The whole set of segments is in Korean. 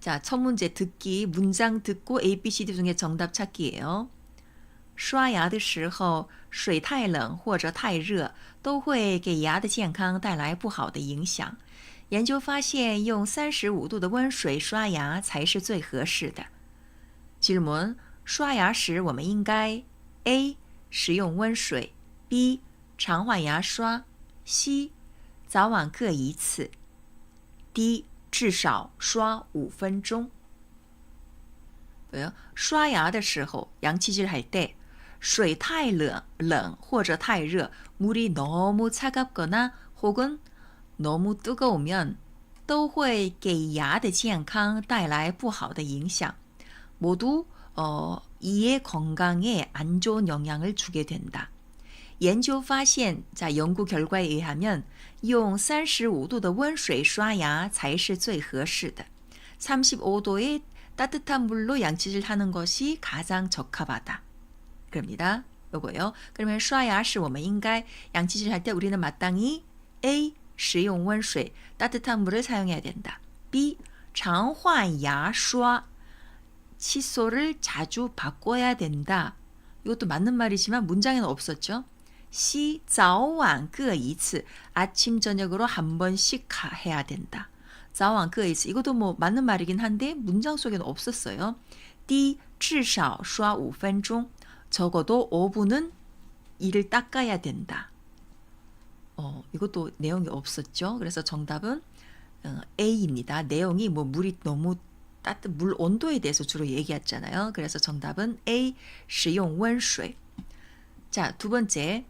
자, 첫 문제 듣기, 문장 듣고 A, B, C, D 중에 정답 찾기예요. 刷牙的时候水太冷或者太热都会给牙的健康带来不好的影响。研究发现用35度的温水刷牙才是最合适的。 질문, 刷牙时我们应该 A. 使用温水 B. 常换牙刷 C. 早晚各一次 D. 至少刷5分钟。 刷牙的时候 양치질 할 때水太冷或者太热 물이 너무 차갑거나 혹은 너무 뜨거우면 都会给牙的健康带来不好的影响 모두 이의 건강에 안 좋은 영향을 주게 된다. 研究发现, 자, 연구 결과에 의하면 用35度的温水刷牙才是最合适的. 35도의 따뜻한 물로 양치질 하는 것이 가장 적합하다. 그럽니다. 요거요. 그러면 刷牙时我们应该 양치질 할 때 우리는 마땅히 A. 使用温水 따뜻한 물을 사용해야 된다. B. 常换牙刷 칫솔을 자주 바꿔야 된다. 이것도 맞는 말이지만 문장에는 없었죠. C. 早晚各一次 아침 저녁으로 한 번씩 해야 된다. 早晚各一次 이것도 뭐 맞는 말이긴 한데 문장 속에는 없었어요. D. 至少刷5分钟 적어도 5분은 이를 닦아야 된다. 이것도 내용이 없었죠. 그래서 정답은 A입니다. 내용이 뭐 물이 너무 물 온도에 대해서 주로 얘기했잖아요. 그래서 정답은 A. 使用温水. 자, 두 번째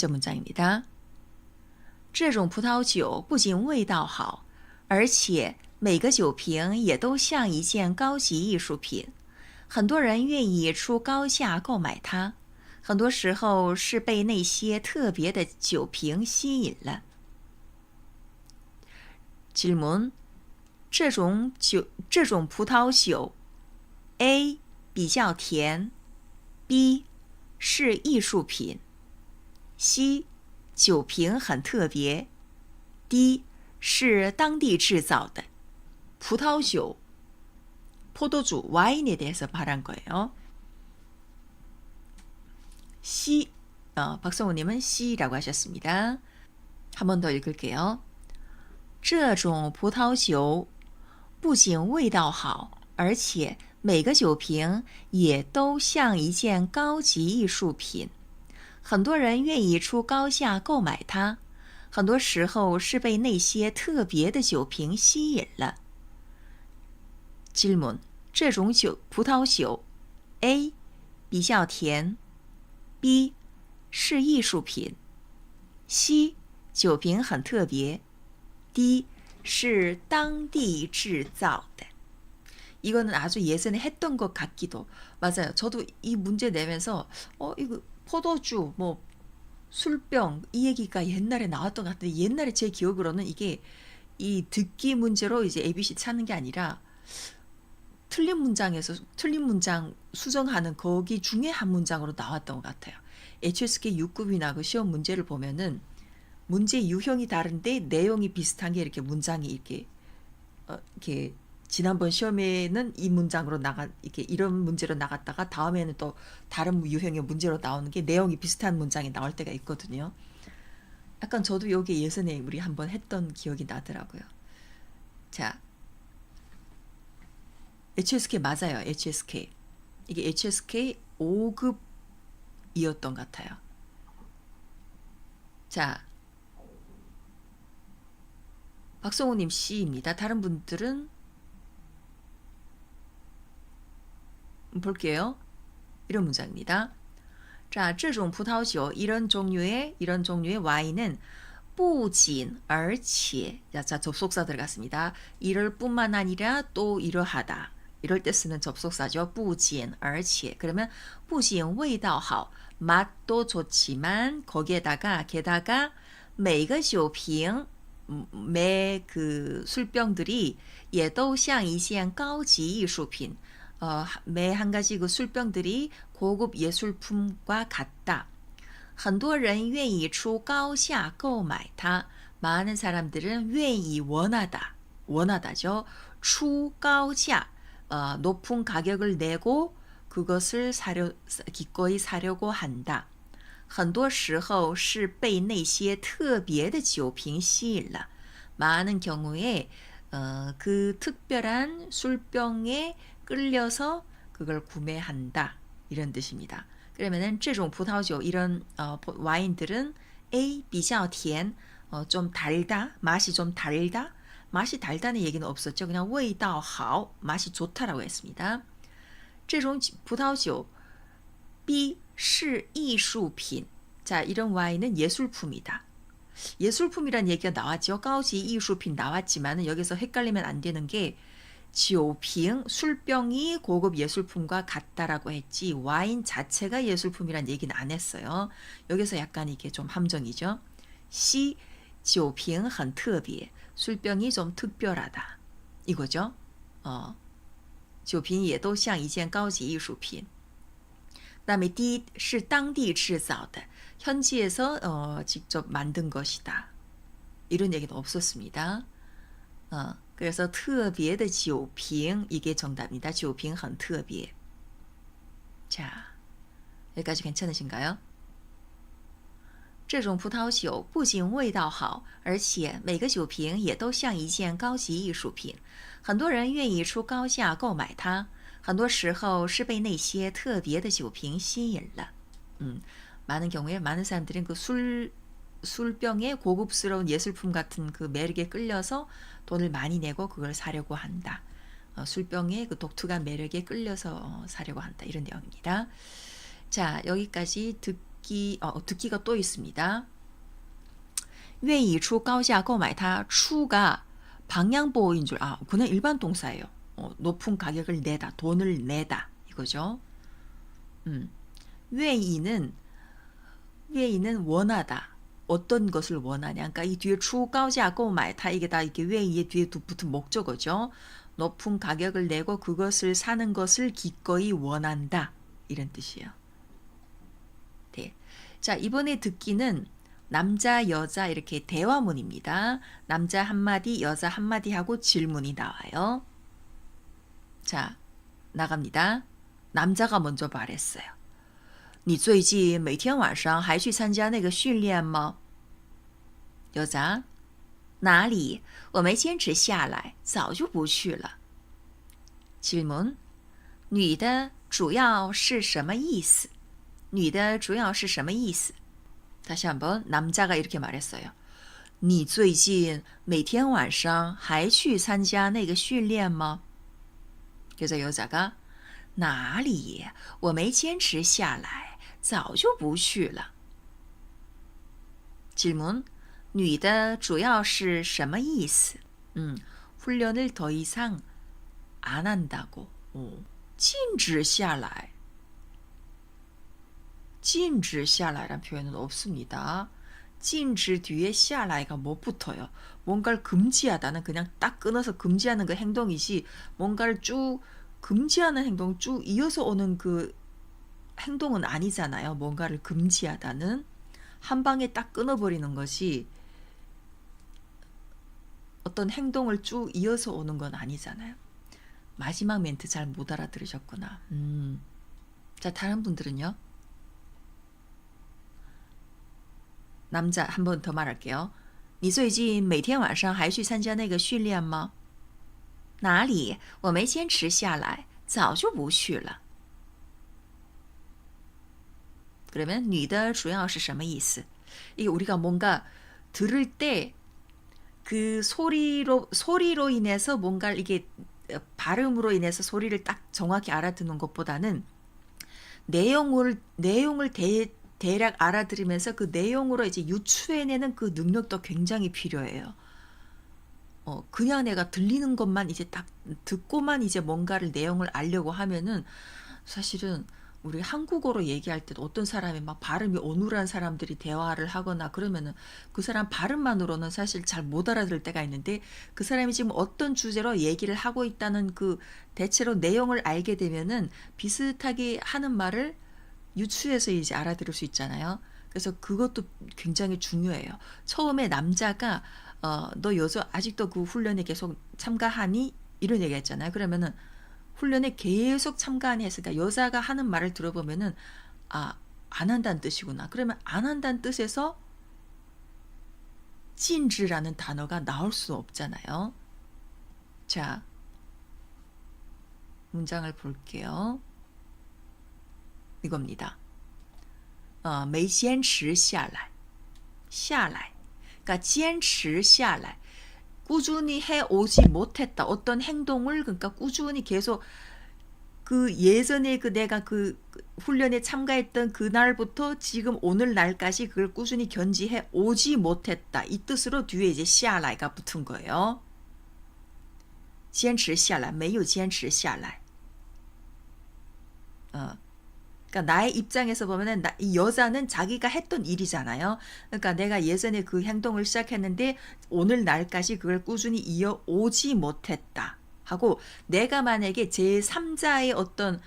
문장입니다. 这种葡萄酒不仅味道好，而且每个酒瓶也都像一件高级艺术品。很多人愿意出高价购买它，很多时候是被那些特别的酒瓶吸引了。 질문, 这种葡萄酒 A. 比较甜 B. 是艺术品 C. 酒瓶很特别 D. 是当地制造的 葡萄酒 포도주, 와인에 대해서 말한 거예요. C. 박성우님은 C라고 하셨습니다. 한 번 더 읽을게요. 这种葡萄酒不仅味道好，而且每个酒瓶也都像一件高级艺术品。很多人愿意出高价购买它，很多时候是被那些特别的酒瓶吸引了。 질문, 这种葡萄酒 A. 比较甜 B. 是艺术品 C. 酒瓶很特别 D. 是当地制造的 이거는 아주 예전에 했던 것 같기도. 맞아요. 저도 이 문제 내면서 이거 포도주, 뭐 술병 이 얘기가 옛날에 나왔던 것 같은데 옛날에 제 기억으로는 이게 이 듣기 문제로 이제 ABC 찾는 게 아니라 틀린 문장 수정하는 거기 중에 한 문장으로 나왔던 것 같아요. HSK 6급이나 그 시험 문제를 보면은 문제 유형이 다른데 내용이 비슷한 게 이렇게 문장이 이렇게 지난번 시험에는 이 문장으로 이렇게 이런 문제로 나갔다가 다음에는 또 다른 유형의 문제로 나오는 게 내용이 비슷한 문장이 나올 때가 있거든요. 약간 저도 여기 예전에 우리 한번 했던 기억이 나더라고요. 자, HSK 맞아요. HSK. 이게 HSK 5급이었던 것 같아요. 자, 박성우님 C입니다. 다른 분들은 볼게요. 이런 문장입니다. 자, 这种葡萄酒 이런 종류의 와인은 不仅而且 자, 접속사 들어갔습니다. 이럴 뿐만 아니라 또 이러하다. 이럴 때 쓰는 접속사죠. 不仅而且 그러면 不仅味道好 맛도 좋지만 거기에다가 게다가 每个酒瓶 매 그 술병들이 也都像一件高级艺术品 매 한 가지 그 술병들이 고급 예술품과 같다. 很多人愿意出高价购买它 많은 사람들은 愿意 원하다 원하다죠. 出高价 높은 가격을 내고 그것을 기꺼이 사려고 한다. 很多时候是被那些特别的酒瓶吸引了. 많은 경우에 그 특별한 술병에 끌려서 그걸 구매한다. 이런 뜻입니다. 그러면은 这种葡萄酒 이런 와인들은 A 比较甜, 좀 달다, 맛이 좀 달다. 맛이 달다는 얘기는 없었죠. 그냥 味道好, 맛이 좋다라고 했습니다. 这种葡萄酒 B 是艺术品. 자, 이런 와인은 예술품이다. 예술품이란 얘기가 나왔죠. 가오지 이슈品 나왔지만 여기서 헷갈리면 안 되는 게 지오핑, 술병이 고급 예술품과 같다라고 했지 와인 자체가 예술품이란 얘기는 안 했어요. 여기서 약간 이게 좀 함정이죠. C, 酒瓶很特别, 술병이 좀 특별하다. 이거죠. 酒瓶也都像一件高级艺术品. 그다음에 D 是当地制造的. 현지에서 직접 만든 것이다. 이런 얘기는 없었습니다. 그래서 特别的酒瓶 이게 정답입니다. 酒瓶很特别. 자, 여기까지 괜찮으신가요? 这种葡萄酒不仅味道好，而且每个酒瓶也都像一件高级艺术品，很多人愿意出高价购买它。很多时候是被那些特别的酒瓶吸引了. 많은 경우에 많은 사람들은 그 술병의 고급스러운 예술품 같은 그 매력에 끌려서 돈을 많이 내고 그걸 사려고 한다. 술병의 그 독특한 매력에 끌려서 사려고 한다. 이런 내용입니다. 자, 여기까지 듣기가 또 있습니다. 愿意出高价购买它, 出가 방향보호인 줄, 그냥 일반 동사예요. 높은 가격을 내다, 돈을 내다 이거죠. 愿意는 원하다. 어떤 것을 원하냐. 그러니까 이 뒤에 出高价购买它 이게 다 이게 愿意의 뒤에 붙은 목적어죠. 높은 가격을 내고 그것을 사는 것을 기꺼이 원한다. 이런 뜻이에요. 네. 자, 이번에 듣기는 남자, 여자 이렇게 대화문입니다. 남자 한마디, 여자 한마디 하고 질문이 나와요. 자, 나갑니다. 남자가 먼저 말했어요. 你最近每天晚上还去参加那个训练吗? 여자, 哪里? 我没坚持下来,早就不去了. 질문, 女的主要是什么意思? 女的主要是什么意思? 다시 한번 남자가 이렇게 말했어요. 你最近每天晚上还去参加那个训练吗? 그래서 여자가 哪里?我没坚持下来,早就不去了. 질문, 女的主要是什么意思? 훈련을 더 이상 안 한다고. 禁止下来. 禁止下来라는 표현은 없습니다. 禁止 뒤에 下来가 뭐 붙어요? 뭔가를 금지하다는 그냥 딱 끊어서 금지하는 그 행동이지 뭔가를 쭉 금지하는 행동 쭉 이어서 오는 그 행동은 아니잖아요. 뭔가를 금지하다는 한 방에 딱 끊어버리는 것이 어떤 행동을 쭉 이어서 오는 건 아니잖아요. 마지막 멘트 잘 못 알아들으셨구나. 자, 다른 분들은요? 남자 한 번 더 말할게요. 你最近每天晚上还去参加那个训练吗?哪里?我没坚持下来,早就不去了. 그러면 女的主要是什么意思? 이게 우리가 뭔가 들을 때 그 소리로 인해서 뭔가 이게 발음으로 인해서 소리를 딱 정확히 알아듣는 것보다는 내용을 대략 알아들으면서 그 내용으로 이제 유추해내는 그 능력도 굉장히 필요해요. 그냥 내가 들리는 것만 이제 딱 듣고만 이제 뭔가를 내용을 알려고 하면은 사실은 우리 한국어로 얘기할 때도 어떤 사람이 막 발음이 어눌한 사람들이 대화를 하거나 그러면은 그 사람 발음만으로는 사실 잘 못 알아들을 때가 있는데 그 사람이 지금 어떤 주제로 얘기를 하고 있다는 그 대체로 내용을 알게 되면은 비슷하게 하는 말을 유추해서 이제 알아들을 수 있잖아요. 그래서 그것도 굉장히 중요해요. 처음에 남자가 너 여자 아직도 그 훈련에 계속 참가하니? 이런 얘기 했잖아요. 그러면은 훈련에 계속 참가하니 했으니까 여자가 하는 말을 들어보면은 안 한다는 뜻이구나. 그러면 안 한다는 뜻에서禁止라는 단어가 나올 수 없잖아요. 자, 문장을 볼게요. 이겁니다. 没坚持下来. 그러니까 坚持下来. 꾸준히 해오지 못했다. 어떤 행동을 그러니까 꾸준히 계속 그 예전에 그 내가 그 훈련에 참가했던 그날부터 지금 오늘날까지 그걸 꾸준히 견지해 오지 못했다. 이 뜻으로 뒤에 이제 下来가 붙은 거예요. 坚持下来没有坚持下来. 그러니까 나의 입장에서 보면은 이 여자는 자기가 했던 일이잖아요. 그러니까 내가 예전에 그 행동을 시작했는데 오늘날까지 그걸 꾸준히 이어오지 못했다. 하고 내가 만약에 제3자의 어떤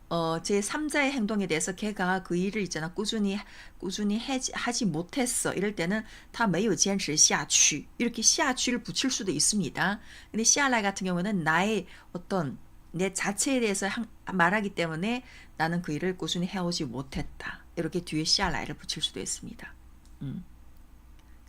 제3자의 행동에 대해서 걔가 그 일을 있잖아 꾸준히 하지 못했어 이럴 때는 他没有坚持下去 이렇게 下去를 붙일 수도 있습니다. 근데 下来 같은 경우는 나의 어떤 내 자체에 대해서 말하기 때문에 나는 그 일을 꾸준히 해오지 못했다. 이렇게 뒤에 下来를 붙일 수도 있습니다.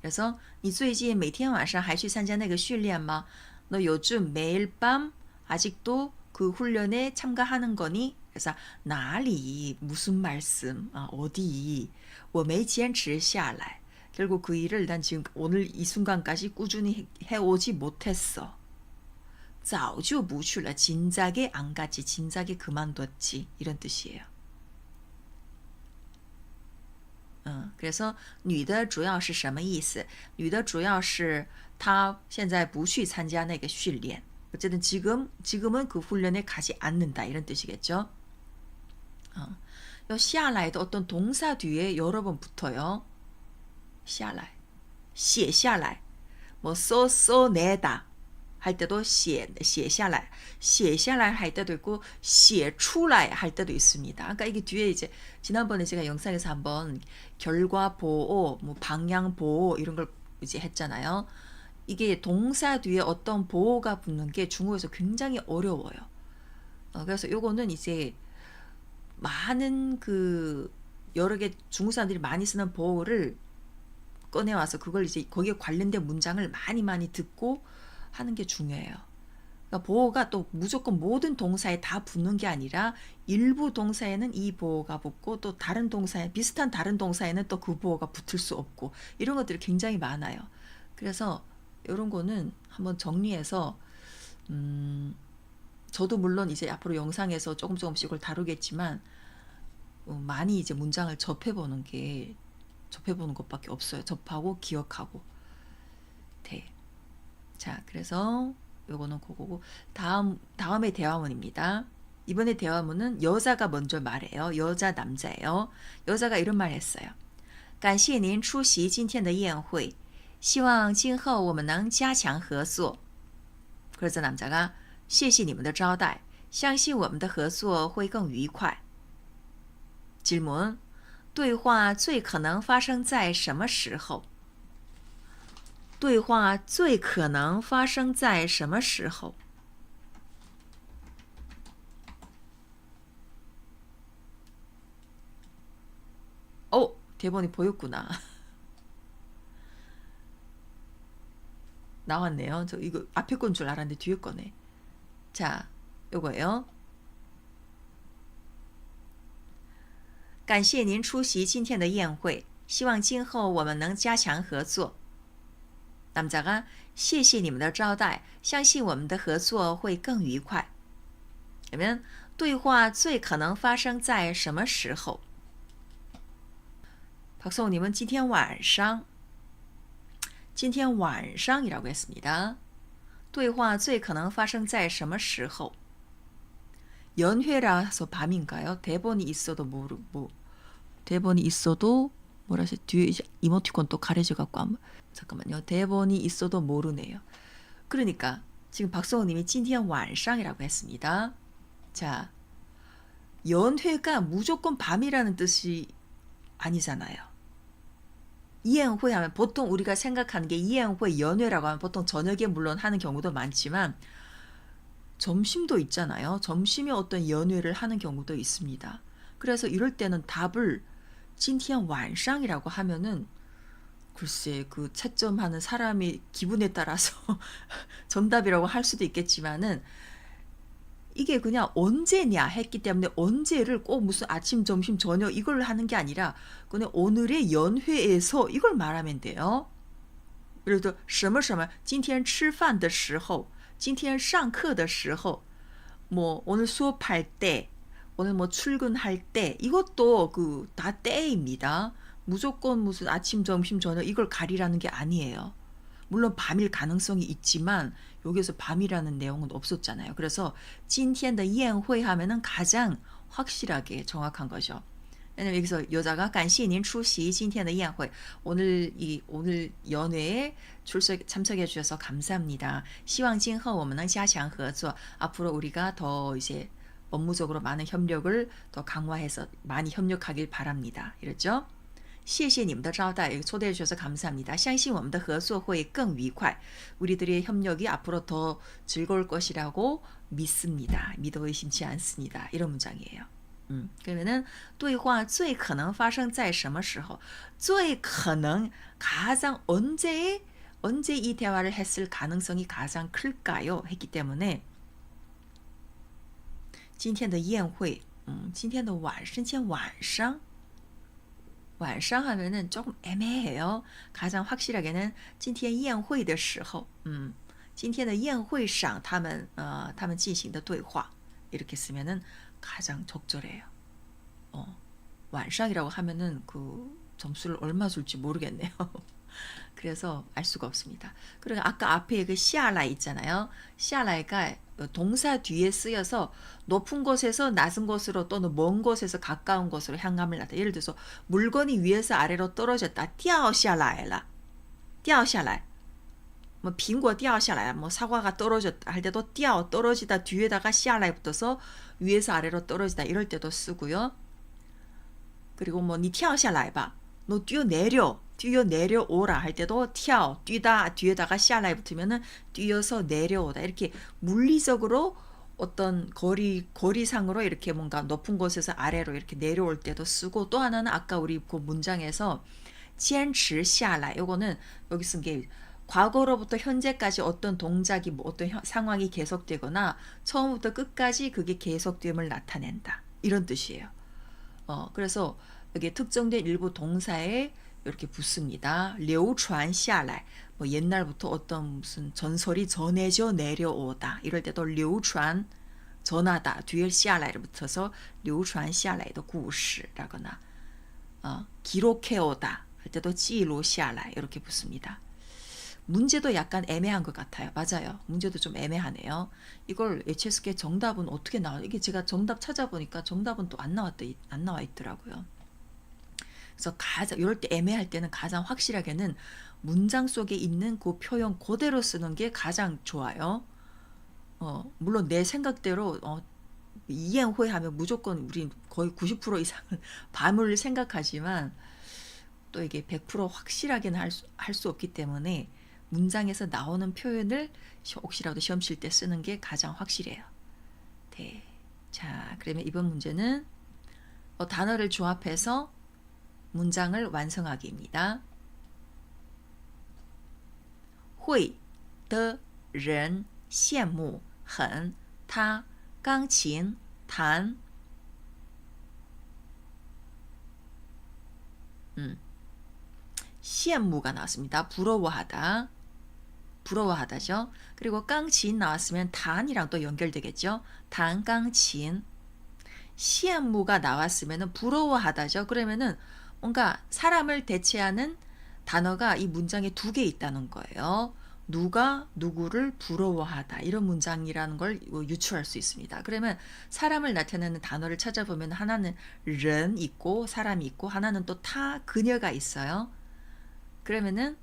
그래서 你最近每天晚上还去参加那个训练吗? 너 요즘 매일 밤 아직도 그 훈련에 참가하는 거니? 그래서 나리 무슨 말씀? 어디? 我没坚持下来. 결국 그 일을 난 지금 오늘 이 순간까지 꾸준히 해오지 못했어. 早就不去了. 진작에 안 갔지. 진작에 그만뒀지. 이런 뜻이에요. 그래서 女的主要是什么意思? 女的主要是她现在不去参加那个训练. 어쨌든 지금은 그 훈련에 가지 않는다. 이런 뜻이겠죠. 下来도 어떤 동사 뒤에 여러 번 붙어요. 下来, 写下来, 뭐 써내다 할 때도 写下来할 때도 있고 写出来할 때도 있습니다. 그러니까 이게 뒤에 이제 지난번에 제가 영상에서 한번 결과 보호, 뭐 방향 보호 이런 걸 이제 했잖아요. 이게 동사 뒤에 어떤 보호가 붙는 게 중국에서 굉장히 어려워요. 그래서 요거는 이제 많은 그 여러 개 중국 사람들이 많이 쓰는 보호를 꺼내와서 그걸 이제 거기에 관련된 문장을 많이 듣고 하는 게 중요해요. 그러니까 보호가 또 무조건 모든 동사에 다 붙는 게 아니라 일부 동사에는 이 보호가 붙고 또 다른 동사에 비슷한 다른 동사에는 또 그 보호가 붙을 수 없고 이런 것들이 굉장히 많아요. 그래서 이런 거는 한번 정리해서 저도 물론 이제 앞으로 영상에서 조금씩 이걸 다루겠지만 많이 이제 문장을 접해보는 것밖에 없어요. 접하고 기억하고. 네. 자, 그래서 요거는 그거고 다음의 대화문입니다. 이번에 대화문은 여자가 먼저 말해요. 여자 남자예요. 여자가 이런 말 했어요. 感谢您出席今天的宴会希望今后我们能加强合作 그래서 남자가 谢谢你们的招待相信我们的合作会更愉快 질문 对话最可能发生在什么时候对话最可能发生在什么时候 대본이 보였구나. 나왔네요. 저 이거 앞에 건 줄 알았는데 뒤에 거네. 자, 요거예요. 感谢您出席今天的宴会希望今后我们能加强合作 남자가 谢谢你们的招待相信我们的合作会更愉快 그러면 对话最可能发生在什么时候 박성우님은 今天晚上 今天晚上이라고 했습니다. 对话最可能发生在什么时候 연회라서 밤인가요? 대본이 있어도 대본이 있어도 뭐라지 뒤에 이모티콘 또 가려져 갖고 잠깐만요. 대본이 있어도 모르네요. 그러니까 지금 박성우님이 今天晚上이라고 했습니다. 자, 연회가 무조건 밤이라는 뜻이 아니잖아요. 宴会 하면 보통 우리가 생각하는 게宴会 연회라고 하면 보통 저녁에 물론 하는 경우도 많지만 점심도 있잖아요. 점심에 어떤 연회를 하는 경우도 있습니다. 그래서 이럴 때는 답을 今天晚上이라고 하면은 글쎄 그 채점하는 사람의 기분에 따라서 정답이라고 할 수도 있겠지만은 이게 그냥 언제냐 했기 때문에 언제를 꼭 무슨 아침, 점심, 저녁 이걸 하는 게 아니라 그냥 오늘의 연회에서 이걸 말하면 돼요. 예를 들어 什么什么今天吃饭的时候今天上课的时候뭐 오늘 수업할 때 오늘 뭐 출근할 때 이것도 그 다 때입니다. 무조건 무슨 아침, 점심, 저녁 이걸 가리라는 게 아니에요. 물론 밤일 가능성이 있지만 여기서 밤이라는 내용은 없었잖아요. 그래서 今天的宴会 하면은 가장 확실하게 정확한 거죠. 왜냐면 여기서 여자가 感谢您出席今天的宴会 오늘 연회에 참석해 주셔서 감사합니다. 希望今后我们能加强合作 앞으로 우리가 더 이제 업무적으로 많은 협력을 더 강화해서 많이 협력하길 바랍니다. 이랬죠? 谢谢你们的招待 초대해 주셔서 감사합니다. 相信我们的合作会更愉快 우리들의 협력이 앞으로 더 즐거울 것이라고 믿습니다. 믿어 의심치 않습니다. 이런 문장이에요. 그러면은 对话最可能发生在什么时候最可能 가장 언제 이 대화를 했을 가능성이 가장 클까요? 했기 때문에 今天的宴会今天的晚上晚上 하면은 조금 애매해요. 가장 확실하게는 今天宴会的时候今天的宴会上他们进行的对话 이렇게 쓰면은 가장 적절해요.晚上이라고 하면은 그 점수를 얼마 줄지 모르겠네요. 그래서 알 수가 없습니다. 그리고 아까 앞에 그 下来 있잖아요. 下来가 동사 뒤에 쓰여서 높은 곳에서 낮은 곳으로 또는 먼 곳에서 가까운 곳으로 향함을 나타내. 예를 들어서 물건이 위에서 아래로 떨어졌다. 掉下来了掉下来뭐 빙고 掉下来뭐 사과가 떨어졌다 할 때도 掉 떨어지다 뒤에다가 下来 붙어서 위에서 아래로 떨어지다 이럴 때도 쓰고요. 그리고 뭐 니 跳下来吧 너 뛰어내려오라 할 때도 跳 뛰다 뒤에다가 下来 붙으면은 뛰어서 내려오다 이렇게 물리적으로 어떤 거리상으로 이렇게 뭔가 높은 곳에서 아래로 이렇게 내려올 때도 쓰고 또 하나는 아까 우리 그 문장에서 坚持下来 요거는 여기 쓴 게 과거로부터 현재까지 어떤 동작이 뭐 어떤 상황이 계속되거나 처음부터 끝까지 그게 계속됨을 나타낸다 이런 뜻이에요. 그래서 여기 특정된 일부 동사에 이렇게 붙습니다. 流传下来 뭐 옛날부터 어떤 무슨 전설이 전해져 내려오다 이럴 때도 流传 전하다 뒤에 下来 붙어서 流传下来的故事라거나 기록해오다 할 때도 记录下来 이렇게 붙습니다. 문제도 약간 애매한 것 같아요. 맞아요. 문제도 좀 애매하네요. 이걸 HSK 정답은 어떻게 나와요? 이게 제가 정답 찾아보니까 정답은 또 안 나와 있더라고요. 그래서 가장 이럴 때 애매할 때는 가장 확실하게는 문장 속에 있는 그 표현 그대로 쓰는 게 가장 좋아요. 물론 내 생각대로 이행회 하면 무조건 우리 거의 90% 이상은 밤을 생각하지만 또 이게 100% 확실하게는 할 수 없기 때문에 문장에서 나오는 표현을 혹시라도 시험 칠 때 쓰는 게 가장 확실해요. 네. 자, 그러면 이번 문제는 단어를 조합해서 문장을 완성하기입니다. 会的人羡慕很他钢琴弹 羡慕가 나왔습니다. 부러워하다. 부러워하다죠. 그리고 깡친 나왔으면 단이랑 또 연결되겠죠. 단 깡친. 羡慕가 나왔으면 부러워하다죠. 그러면은 뭔가 사람을 대체하는 단어가 이 문장에 2개 있다는 거예요. 누가 누구를 부러워하다 이런 문장이라는 걸 유추할 수 있습니다. 그러면 사람을 나타내는 단어를 찾아보면 하나는 人 있고 사람이 있고 하나는 또 타 그녀가 있어요. 그러면은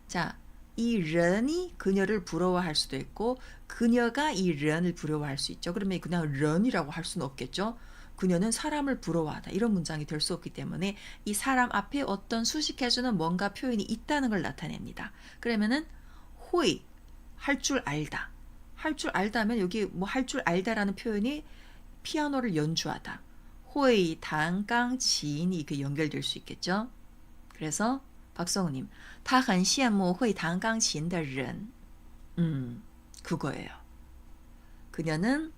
자, 이 人이 그녀를 부러워할 수도 있고 그녀가 이 人을 부러워할 수 있죠. 그러면 그냥 人이라고 할 수는 없겠죠. 그녀는 사람을 부러워하다. 이런 문장이 될 수 없기 때문에 이 사람 앞에 어떤 수식해주는 뭔가 표현이 있다는 걸 나타냅니다. 그러면은 호이, 할 줄 알다. 할 줄 알다면 여기 뭐 할 줄 알다라는 표현이 피아노를 연주하다. 호이, 단강치인이 이렇게 연결될 수 있겠죠. 그래서 박성우님, 他很羡慕会弹钢琴的人. 그거예요. 그녀는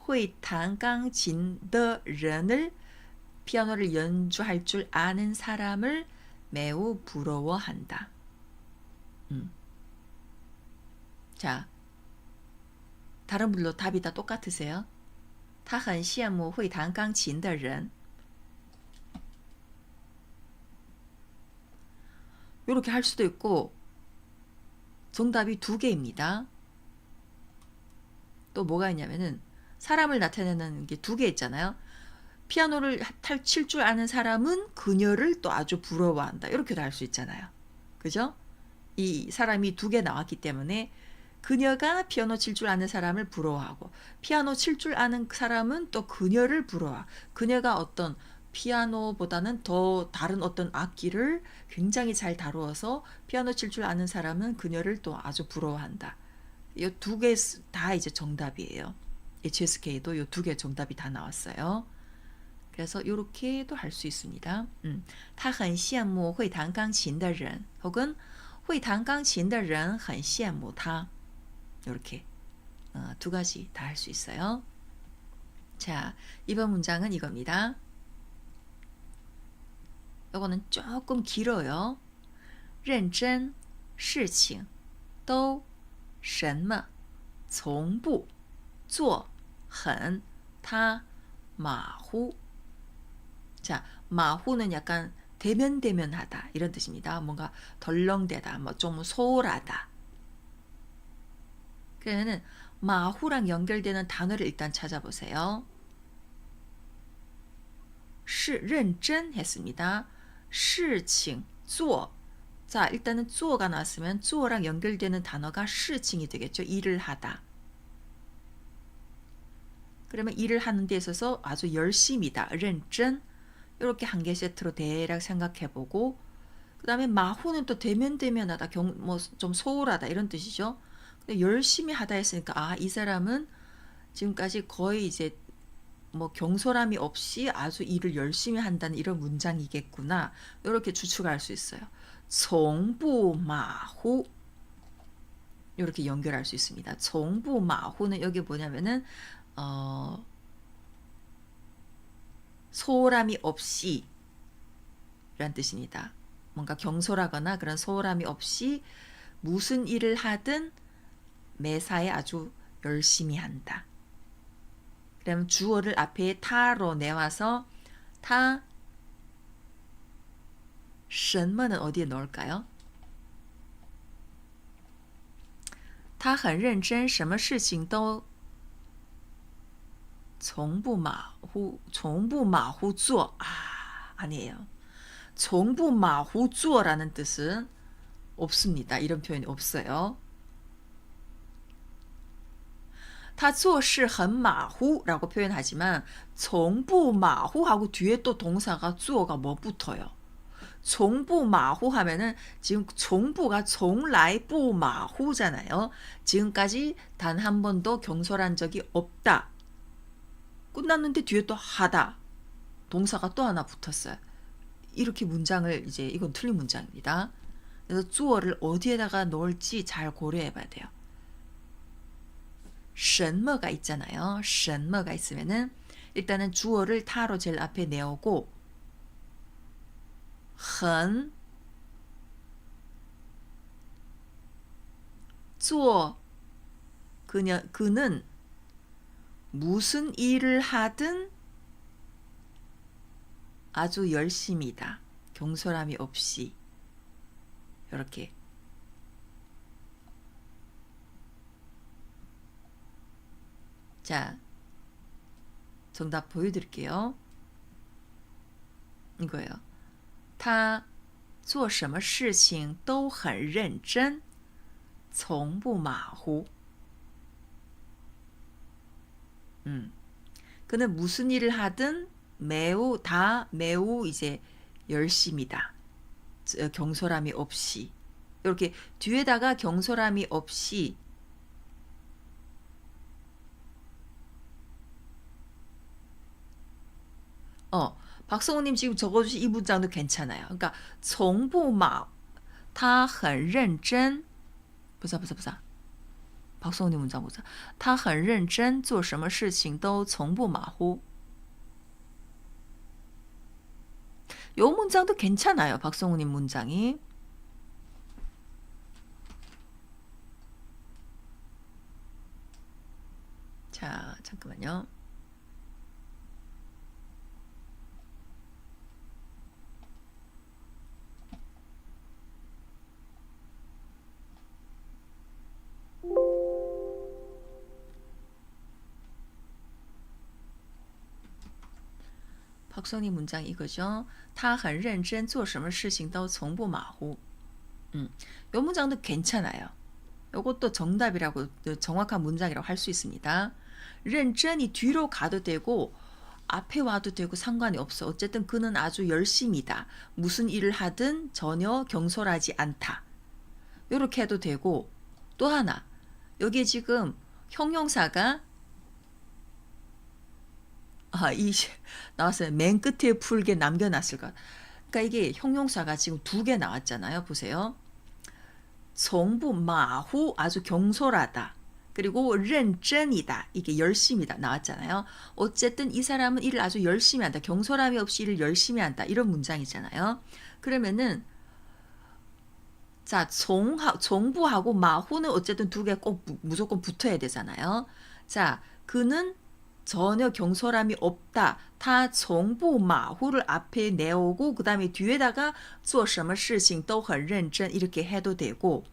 会弹钢琴的人을 피아노를 연주할 줄 아는 사람을 매우 부러워한다. 자, 다른 분도 답이 다 똑같으세요? 他很羡慕会弹钢琴的人. 이렇게 할 수도 있고 정답이 두 개입니다. 또 뭐가 있냐면은 사람을 나타내는 게 두 개 있잖아요. 피아노를 칠 줄 아는 사람은 그녀를 또 아주 부러워한다. 이렇게도 할 수 있잖아요. 그죠? 이 사람이 두 개 나왔기 때문에 그녀가 피아노 칠 줄 아는 사람을 부러워하고 피아노 칠 줄 아는 사람은 또 그녀를 부러워. 그녀가 어떤 피아노보다는 더 다른 어떤 악기를 굉장히 잘 다루어서 피아노 칠 줄 아는 사람은 그녀를 또 아주 부러워한다. 이 두 개 다 이제 정답이에요. HSK도 이 두 개 정답이 다 나왔어요. 그래서 이렇게도 할 수 있습니다. 他很羡慕会弹钢琴的人 혹은 会弹钢琴的人很羡慕他. 이렇게 두 가지 다 할 수 있어요. 자, 이번 문장은 이겁니다. 이거는 조금 길어요. 认真事情都什么从不做很他马虎. 자, 마후는 약간 대면대면하다 이런 뜻입니다. 뭔가 덜렁대다, 뭐 좀 소홀하다. 그러면은 마후랑 연결되는 단어를 일단 찾아보세요. 是认真 했습니다. 事情做. 자, 일단은 做가 나왔으면 做랑 연결되는 단어가 事情이 되겠죠. 일을 하다. 그러면 일을 하는 데 있어서 아주 열심이다. 认真. 이렇게 한 개 세트로 대략 생각해보고 그 다음에 마후는 또 대면대면하다, 뭐 좀 소홀하다 이런 뜻이죠. 열심히 하다 했으니까 아, 이 사람은 지금까지 거의 이제 뭐 경솔함이 없이 아주 일을 열심히 한다는 이런 문장이겠구나. 이렇게 추측할 수 있어요. 从不马虎 이렇게 연결할 수 있습니다. 从不马虎는 여기 뭐냐면은 소홀함이 없이 라는 뜻입니다. 뭔가 경솔하거나 그런 소홀함이 없이 무슨 일을 하든 매사에 아주 열심히 한다. 그러면 주어를 앞에 타로 내와서 타 什么는 어디에 넣을까요? 他很认真什么事情都从不马虎做. 아니에요. 从不马虎做라는 뜻은 없습니다. 이런 표현이 없어요. 他做事很马虎라고 표현하지만 从不马虎하고 뒤에 또 동사가 做가 뭐 붙어요. 从不马虎하면은 지금 从不가 从来不马虎잖아요. 지금까지 단 한 번도 경솔한 적이 없다. 끝났는데 뒤에 또 하다. 동사가 또 하나 붙었어요. 이렇게 문장을 이제 이건 틀린 문장입니다. 그래서 주어를 어디에다가 넣을지 잘 고려해 봐야 돼요. 什么가 있잖아요. 什么가 있으면은 일단은 주어를 타로 제일 앞에 내오고 很做 그는 무슨 일을 하든 아주 열심이다. 경솔함이 없이. 이렇게. 자, 정답 보여드릴게요. 이거예요. 他做什么事情都很认真，从不马虎。 그는 무슨 일을 하든 매우 이제 열심이다. 경솔함이 없이. 이렇게 뒤에다가 경솔함이 없이 박성우님 지금 적어주신 이 문장도 괜찮아요. 그러니까 从不马他很认真 보자. 박성우님 문장 보자. 他很认真做什么事情都从不马虎. 요 문장도 괜찮아요. 박성우님 문장이. 자, 잠깐만요. 박성우님 문장 이거죠. 他很认真做什么事情都从不马虎. 요 문장도 괜찮아요. 요것도 정답이라고 정확한 문장이라고 할 수 있습니다. 认真이 뒤로 가도 되고 앞에 와도 되고 상관이 없어. 어쨌든 그는 아주 열심이다. 무슨 일을 하든 전혀 경솔하지 않다. 이렇게 해도 되고 또 하나 여기에 지금 형용사가 나왔어요. 맨 끝에 풀게 남겨놨을 것. 그러니까 이게 형용사가 지금 2개 나왔잖아요. 보세요. 从不 마후 아주 경솔하다. 그리고 认真이다. 이게 열심이다. 나왔잖아요. 어쨌든 이 사람은 일을 아주 열심히 한다. 경솔함이 없이 일을 열심히 한다. 이런 문장이잖아요. 그러면은 자, 종부하고 마후는 어쨌든 2개 꼭 무조건 붙어야 되잖아요. 자, 그는 전혀 경솔함이 없다. 다 정부 마후를 앞에 내오고 그 다음에 뒤에다가 做什么事情都很认真 이렇게 해도 되고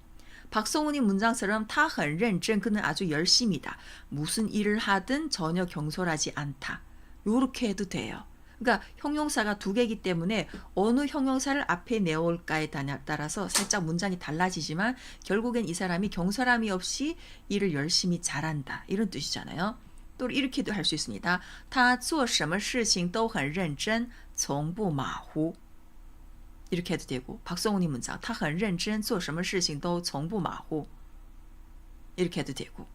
박성훈이 문장처럼 他很认真 그는 아주 열심이다. 무슨 일을 하든 전혀 경솔하지 않다. 요렇게 해도 돼요. 그러니까 형용사가 2개이기 때문에 어느 형용사를 앞에 내올까에 따라서 살짝 문장이 달라지지만 결국엔 이 사람이 경솔함이 없이 일을 열심히 잘한다. 이런 뜻이잖아요. 또 이렇게도 할 수 있습니다. 他做什么事情都很认真从不马虎 이렇게 해도 되고 박성훈이 문장 他很认真做什么事情都从不马虎 이렇게 해도 되고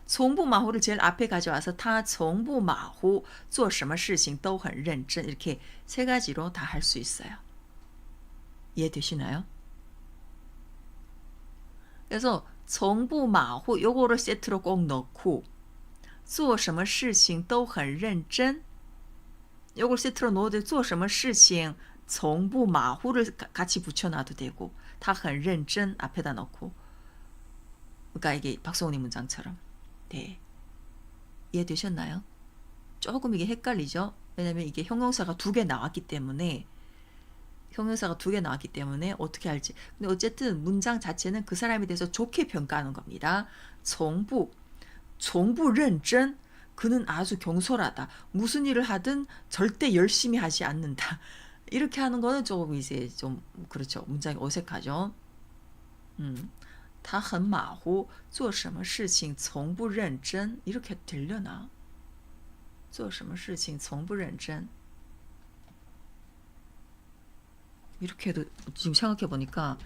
从不马虎를 제일 앞에 가져와서 他从不马虎做什么事情都很认真 이렇게 3가지로 다 할 수 있어요. 이해되시나요? 그래서 从不马虎 요거를 세트로 꼭 넣고 做什么事情都很认真 요걸 세트로 넣어도 做什么事情从不马虎를 같이 붙여놔도 되고 他很认真 앞에다 넣고 그러니까 이게 박성훈이 문장처럼 네. 이해되셨나요? 조금 이게 헷갈리죠? 왜냐면 이게 형용사가 2개 나왔기 때문에 어떻게 할지. 근데 어쨌든 문장 자체는 그 사람에 대해서 좋게 평가하는 겁니다. 从不认真 그는 아주 경솔하다. 무슨 일을 하든 절대 열심히 하지 않는다. 이렇게 하는 거는 조금 이제 좀 그렇죠. 문장이 어색하죠. 他很马虎做什么事情从不认真 이렇게 되려나? 做什么事情从不认真 이렇게 해도 지금 생각해 보니까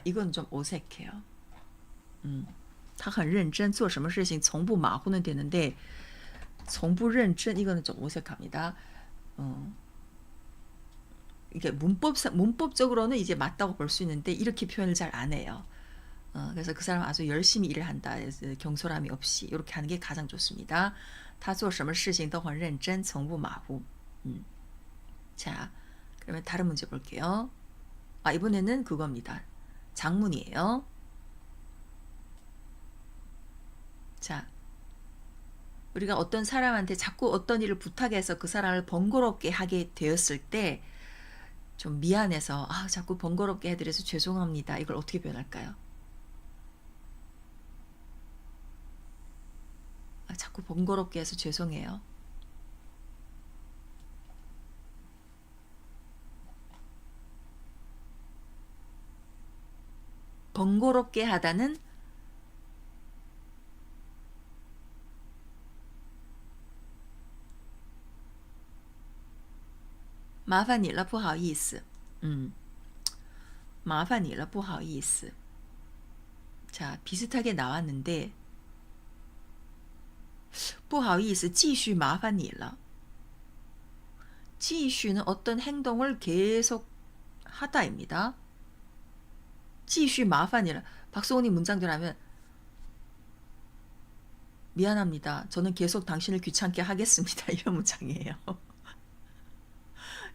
이건 좀 어색해요. 他很认真做什么事情从不马虎는 되는데 从不认真 이거는 좀 어색합니다. 이게 문법적으로는 이제 맞다고 볼 수 있는데 이렇게 표현을 잘 안 해요. 그래서 그 사람은 아주 열심히 일을 한다. 경솔함이 없이 이렇게 하는 게 가장 좋습니다. 他做什么事情都很认真从不马虎. 자, 그러면 다른 문제 볼게요. 이번에는 그겁니다. 장문이에요. 자, 우리가 어떤 사람한테 자꾸 어떤 일을 부탁해서 그 사람을 번거롭게 하게 되었을 때 좀 미안해서 자꾸 번거롭게 해드려서 죄송합니다. 이걸 어떻게 표현할까요? 자꾸 번거롭게 해서 죄송해요. 번거롭게 하다는 麻烦你了不好意思 麻烦你了不好意思 자, 비슷하게 나왔는데 不好意思继续麻烦你了 继续는 어떤 행동을 계속 하다입니다. 继续麻烦你了 박소은이 문장대로 하면 미안합니다. 저는 계속 당신을 귀찮게 하겠습니다. 이런 문장이에요.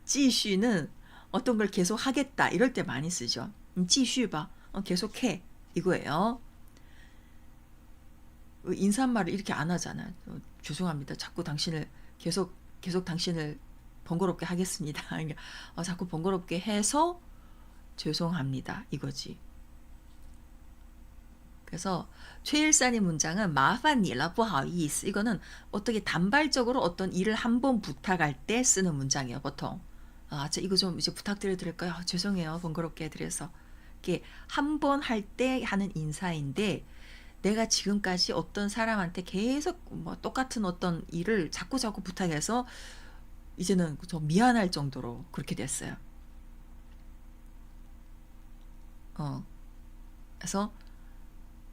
继续는 어떤 걸 계속 하겠다 이럴 때 많이 쓰죠. 继续봐. 계속해. 이거예요. 인사말을 이렇게 안 하잖아요. 죄송합니다. 자꾸 당신을 계속 당신을 번거롭게 하겠습니다. 그러니까 자꾸 번거롭게 해서 죄송합니다. 이거지. 그래서 최일산의 문장은 麻烦你了不好意思 이거는 어떻게 단발적으로 어떤 일을 한번 부탁할 때 쓰는 문장이에요. 보통 이거 좀 이제 부탁드려도 될까요? 죄송해요. 번거롭게 해드려서 이게 한 번 할 때 하는 인사인데 내가 지금까지 어떤 사람한테 계속 뭐 똑같은 어떤 일을 자꾸 부탁해서 이제는 좀 미안할 정도로 그렇게 됐어요. 그래서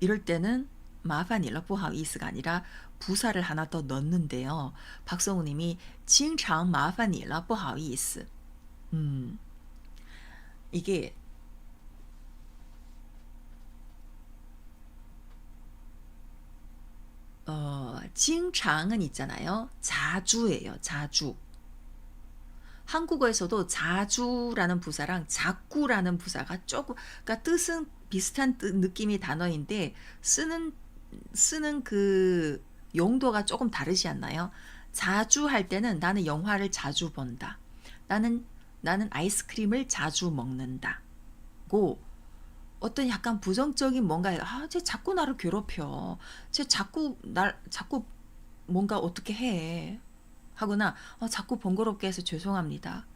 이럴 때는 麻烦你了不好意思가 아니라 부사를 하나 더 넣는데요. 박성우님이 经常麻烦你了不好意思 이게 징창은 있잖아요. 자주예요. 자주. 한국어에서도 자주라는 부사랑 자꾸라는 부사가 조금 그러니까 뜻은 비슷한 느낌의 단어인데 쓰는 그 용도가 조금 다르지 않나요? 자주 할 때는 나는 영화를 자주 본다. 나는 아이스크림을 자주 먹는다. 고 어떤 약간 부정적인 뭔가 쟤 자꾸 나를 괴롭혀. 쟤 자꾸 뭔가 어떻게 해. 하거나 자꾸 번거롭게 해서 죄송합니다.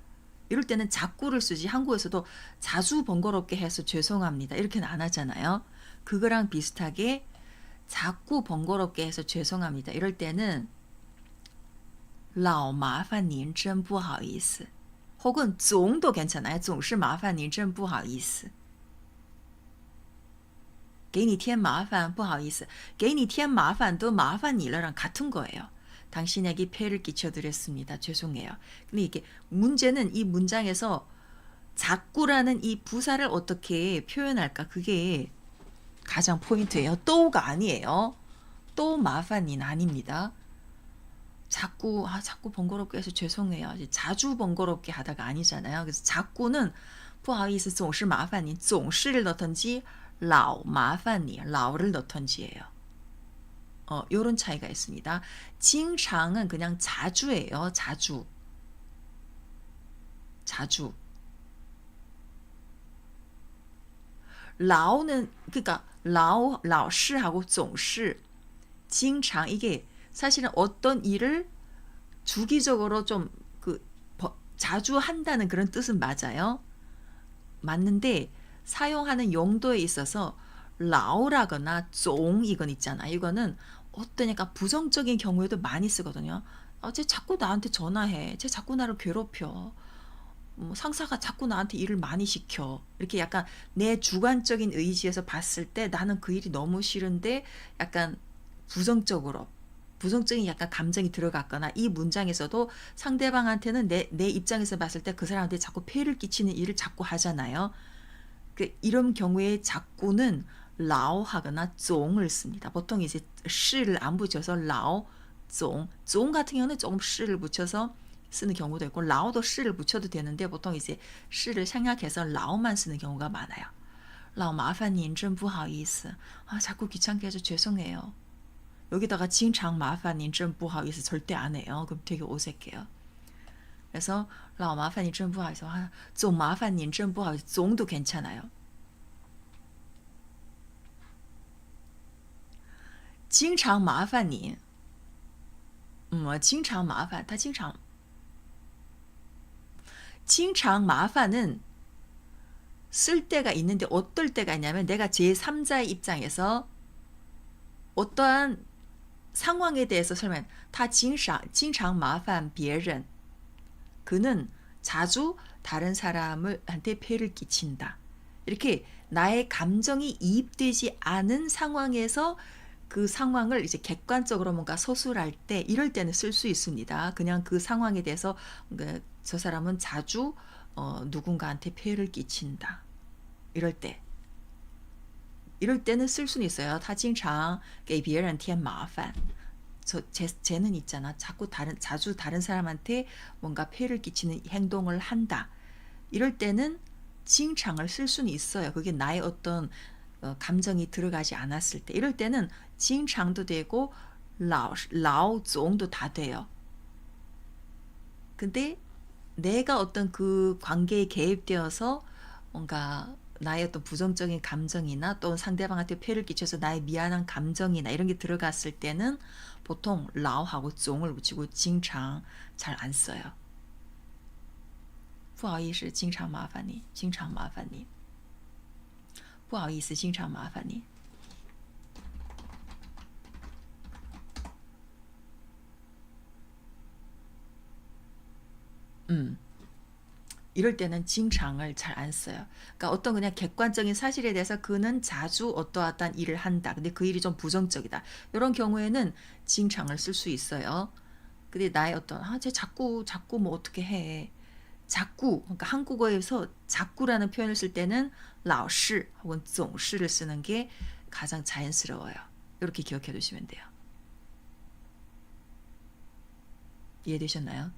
이럴 때는 자꾸를 쓰지 한국에서도 자주 번거롭게 해서 죄송합니다. 이렇게는 안 하잖아요. 그거랑 비슷하게 자꾸 번거롭게 해서 죄송합니다. 이럴 때는 老麻烦您真不好意思 혹은 总도 괜찮아요. 总是麻烦您真不好意思给你添麻烦不好意思给你添麻烦도 麻烦你了랑 같은 거예요. 당신에게 폐를 끼쳐드렸습니다. 죄송해요. 근데 이게 문제는 이 문장에서 자꾸라는 이 부사를 어떻게 표현할까? 그게 가장 포인트예요. 또가 아니에요. 또 마판인 아닙니다. 자꾸 번거롭게 해서 죄송해요. 자주 번거롭게 하다가 아니잖아요. 그래서 자꾸는 不好意思总是麻烦你总是를 넣던지 老麻烦你 老를 넣던지예요. 요런 차이가 있습니다. 징창은 그냥 자주예요. 자주. 라오는 그러니까 라오시하고 总是 징창 이게 사실은 어떤 일을 주기적으로 좀 자주 한다는 그런 뜻은 맞아요. 맞는데 사용하는 용도에 있어서 라오라거나 总 이건 있잖아. 이거는 어떤 약간 부정적인 경우에도 많이 쓰거든요. 쟤 자꾸 나한테 전화해. 쟤 자꾸 나를 괴롭혀. 상사가 자꾸 나한테 일을 많이 시켜. 이렇게 약간 내 주관적인 의지에서 봤을 때 나는 그 일이 너무 싫은데 약간 부정적인 약간 감정이 들어갔거나 이 문장에서도 상대방한테는 내 입장에서 봤을 때 그 사람한테 자꾸 폐를 끼치는 일을 자꾸 하잖아요. 이런 경우에 자꾸는 라오 하거나 总을 씁니다. 보통 이제 시를 안 붙여서 라오, 总 같은 경우는 조금 시를 붙여서 쓰는 경우도 있고 라오도 시를 붙여도 되는데 보통 이제 시를 생략해서 라오만 쓰는 경우가 많아요. 老麻烦您真不好意思. 자꾸 귀찮게 해서 죄송해요. 여기다가 经常麻烦您真不好意思 절대 안 해요. 그럼 되게 어색해요. 그래서 老麻烦您真不好意思, 总麻烦您真不好意思, 总도 괜찮아요. 经常麻烦你经常麻烦他经常麻烦은 쓸 때가 있는데 어떨 때가 있냐면 내가 제3자의 입장에서 어떠한 상황에 대해서 설명. 他经常麻烦别人. 그는 자주 다른 사람한테 폐를 끼친다. 이렇게 나의 감정이 이입되지 않은 상황에서 그 상황을 이제 객관적으로 뭔가 서술할 때 이럴 때는 쓸 수 있습니다. 그냥 그 상황에 대해서 저 사람은 자주 누군가한테 폐를 끼친다. 이럴 때는 쓸 수는 있어요. 他经常给别人添麻烦. 쟤는 있잖아. 자주 다른 사람한테 뭔가 폐를 끼치는 행동을 한다. 이럴 때는 징창을 쓸 수는 있어요. 그게 나의 어떤 감정이 들어가지 않았을 때. 이럴 때는 징창도 되고 라오종도 다 돼요. 근데 내가 어떤 그 관계에 개입되어서 뭔가 나의 어떤 부정적인 감정이나 또 상대방한테 폐를 끼쳐서 나의 미안한 감정이나 이런 게 들어갔을 때는 보통 라오하고 종을 붙이고 징창 잘 안 써요. 不好意思经常麻烦你经常麻烦你不好意思经常麻烦你 이럴 때는 징창을 잘 안 써요. 그러니까 어떤 그냥 객관적인 사실에 대해서 그는 자주 어떠한 일을 한다. 근데 그 일이 좀 부정적이다. 이런 경우에는 징창을 쓸 수 있어요. 근데 나의 어떤 쟤 자꾸 뭐 어떻게 해. 자꾸 그러니까 한국어에서 자꾸라는 표현을 쓸 때는 老是 혹은 总是를 쓰는 게 가장 자연스러워요. 이렇게 기억해 두시면 돼요. 이해되셨나요?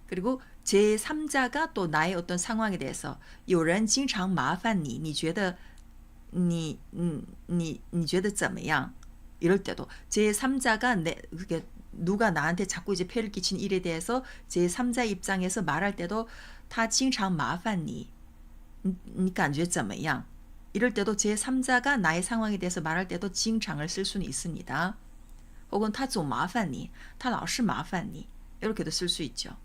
그리고 제3자가 또 나의 어떤 상황에 대해서 有人经常麻烦你你觉得你觉得怎么样 이럴 때도 제3자가 그게 누가 나한테 자꾸 이제 폐를 끼친 일에 대해서 제3자 입장에서 말할 때도 他经常麻烦你你感觉怎么样 이럴 때도 제3자가 나의 상황에 대해서 말할 때도 经常을 쓸 수는 있습니다. 혹은 他总麻烦你他老是麻烦你 이렇게도 쓸 수 있죠.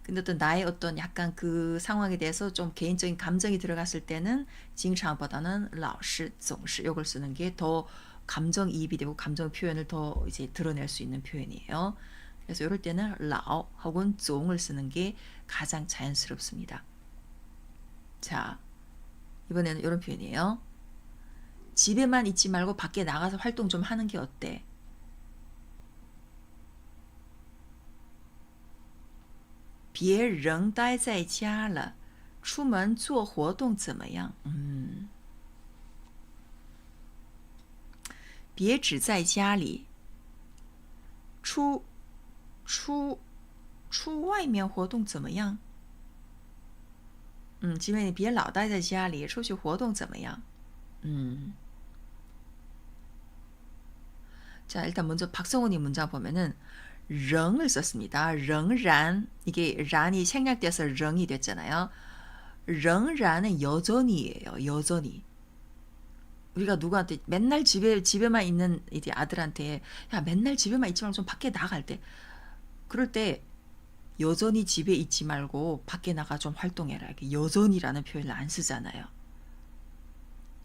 근데 또 나의 어떤 약간 그 상황에 대해서 좀 개인적인 감정이 들어갔을 때는 징창보다는 老是总是 이걸 쓰는 게 더 감정이입이 되고 감정 표현을 더 이제 드러낼 수 있는 표현이에요. 그래서 이럴 때는 老 혹은 总을 쓰는 게 가장 자연스럽습니다. 자, 이번에는 이런 표현이에요. 집에만 있지 말고 밖에 나가서 활동 좀 하는 게 어때? 别仍待在家了出门做活动怎么样别只在家里出外面活动怎么样姐妹你别老待在家里出去活动怎么样자 일단 먼저 박성훈이 문장 보면은 렁을 썼습니다. 렁란 이게 란이 생략돼서 렁이 됐잖아요. 렁란은 여전히예요. 여전히. 우리가 누구한테 맨날 집에만 있는 이제 아들한테 야 맨날 집에만 있지 말고 좀 밖에 나갈 때 그럴 때 여전히 집에 있지 말고 밖에 나가 좀 활동해라. 이렇게 여전히라는 표현을 안 쓰잖아요.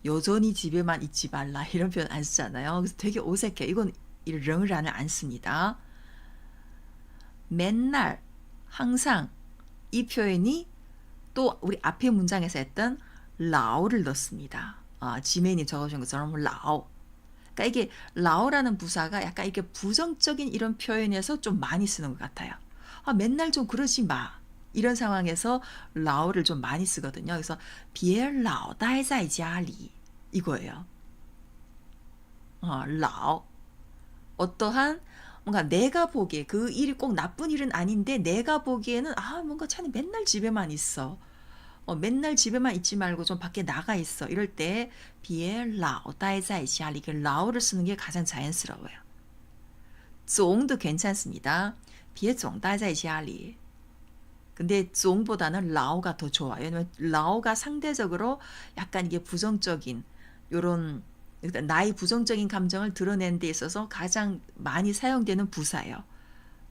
여전히 집에만 있지 말라 이런 표현 안 쓰잖아요. 그래서 되게 어색해. 이건 렁란을 안 씁니다. 맨날 항상 이 표현이 또 우리 앞에 문장에서 했던 라오를 넣습니다. 지맨이 적어준 것처럼 라오. 그러니까 이게 라오라는 부사가 약간 이게 부정적인 이런 표현에서 좀 많이 쓰는 것 같아요. 맨날 좀 그러지 마. 이런 상황에서 라오를 좀 많이 쓰거든요. 그래서 别老待在家里 이거예요. 라오. 어떠한 뭔가 내가 보기에 그 일이 꼭 나쁜 일은 아닌데 내가 보기에는 뭔가 차라리 맨날 집에만 있어. 맨날 집에만 있지 말고 좀 밖에 나가 있어. 이럴 때别老待在家里 라오를 쓰는 게 가장 자연스러워요. 종도 괜찮습니다. 别总待在家里 근데 종보다는 라오가 더 좋아요. 왜냐면 라오가 상대적으로 약간 이게 부정적인 요런 일단 나의 부정적인 감정을 드러내는 데 있어서 가장 많이 사용되는 부사예요.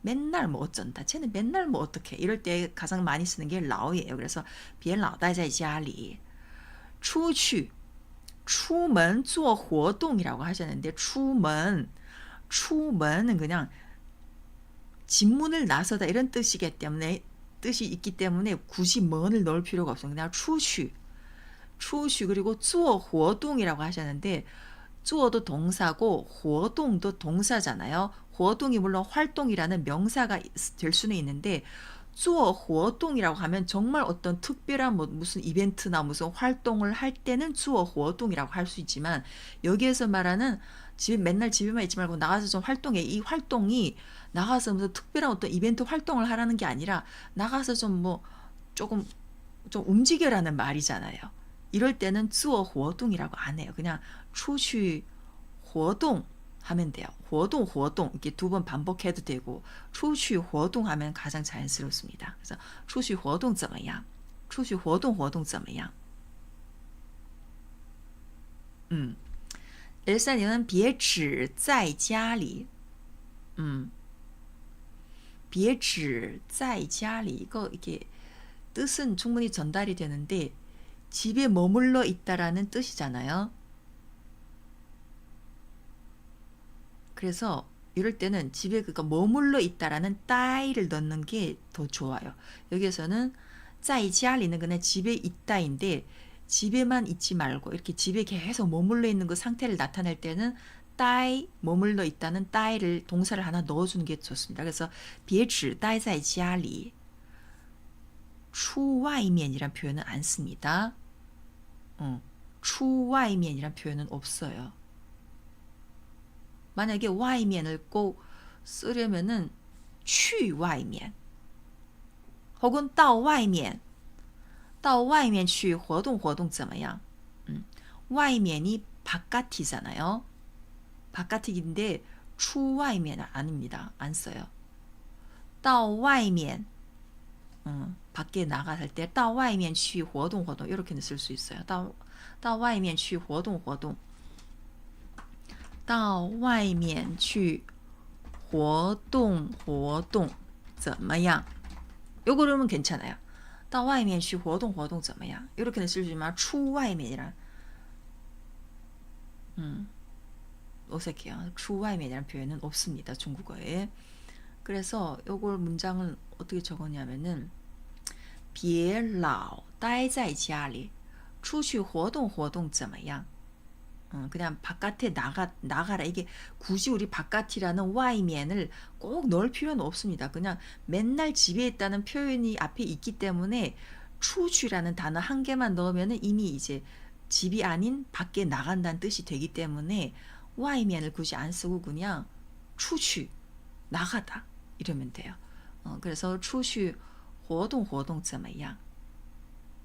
맨날 뭐 어쩐다. 쟤는 맨날 뭐 어떻게. 이럴 때 가장 많이 쓰는 게 라오예요. 그래서 别老待在家里. 出去. 出门做活动이라고 하셨는데 出门은 그냥 집문을 나서다 이런 뜻이기 때문에 뜻이 있기 때문에 굳이 먼을 넣을 필요가 없어요. 그냥 出去 그리고 做活动이라고 하셨는데 做도 동사고 活动도 동사잖아요. 活动이 물론 활동이라는 명사가 될 수는 있는데 做活动이라고 하면 정말 어떤 특별한 뭐 무슨 이벤트나 무슨 활동을 할 때는 做活动이라고 할 수 있지만 여기에서 말하는 맨날 집에만 있지 말고 나가서 좀 활동해. 이 활동이 나가서 무슨 특별한 어떤 이벤트 활동을 하라는 게 아니라 나가서 좀 뭐 조금 좀 움직여라는 말이잖아요. 이럴 때는 做活动이라고 안 해요. 그냥 出去活动 하면 돼요. 活动 이렇게 두 번 반복해도 되고 出去活动 하면 가장 자연스럽습니다. 그래서 出去活动怎么样?出去活动怎么样?13님은 别只在家里. 别只在家里. 이거 이게 뜻은 충분히 전달이 되는데 집에 머물러 있다라는 뜻이잖아요. 그래서 이럴 때는 집에 그가 머물러 있다라는 따이를 넣는 게 더 좋아요. 여기에서는 在家里는 그냥 집에 있다인데 집에만 있지 말고 이렇게 집에 계속 머물러 있는 그 상태를 나타낼 때는 따이 머물러 있다는 따이를 동사를 하나 넣어주는 게 좋습니다. 그래서 别只待在家里. 出外面이란 표현은 안 씁니다. 出外面이란 표현은 없어요. 만약에 外面을 꼭 쓰려면은 去外面 혹은 到外面到外面去活动活动怎么样? 外面이 바깥이잖아요. 바깥이긴데 出外面 아닙니다. 안 써요. 到外面 밖에 나갈 때 到外面去活动活动 이렇게는 쓸 수 있어요. 到外面去活动活动到外面去活动活动怎么样? 요거 그러면 괜찮아요. 到外面去活动活动怎么样? 이렇게는 쓰지만 出外面이란 어색해요. 出外面이란 표현은 없습니다. 중국어에. 그래서 요걸 문장을 어떻게 적었냐면은 别老待在家里出去活动活动怎么样? 그냥 바깥에 나가라. 이게 굳이 우리 바깥이라는 와이면을 꼭 넣을 필요는 없습니다. 그냥 맨날 집에 있다는 표현이 앞에 있기 때문에 추취라는 단어 한 개만 넣으면 이미 이제 집이 아닌 밖에 나간다는 뜻이 되기 때문에 와이면을 굳이 안 쓰고 그냥 추취 나가다 이러면 돼요. 그래서 추취 活动活动怎么样?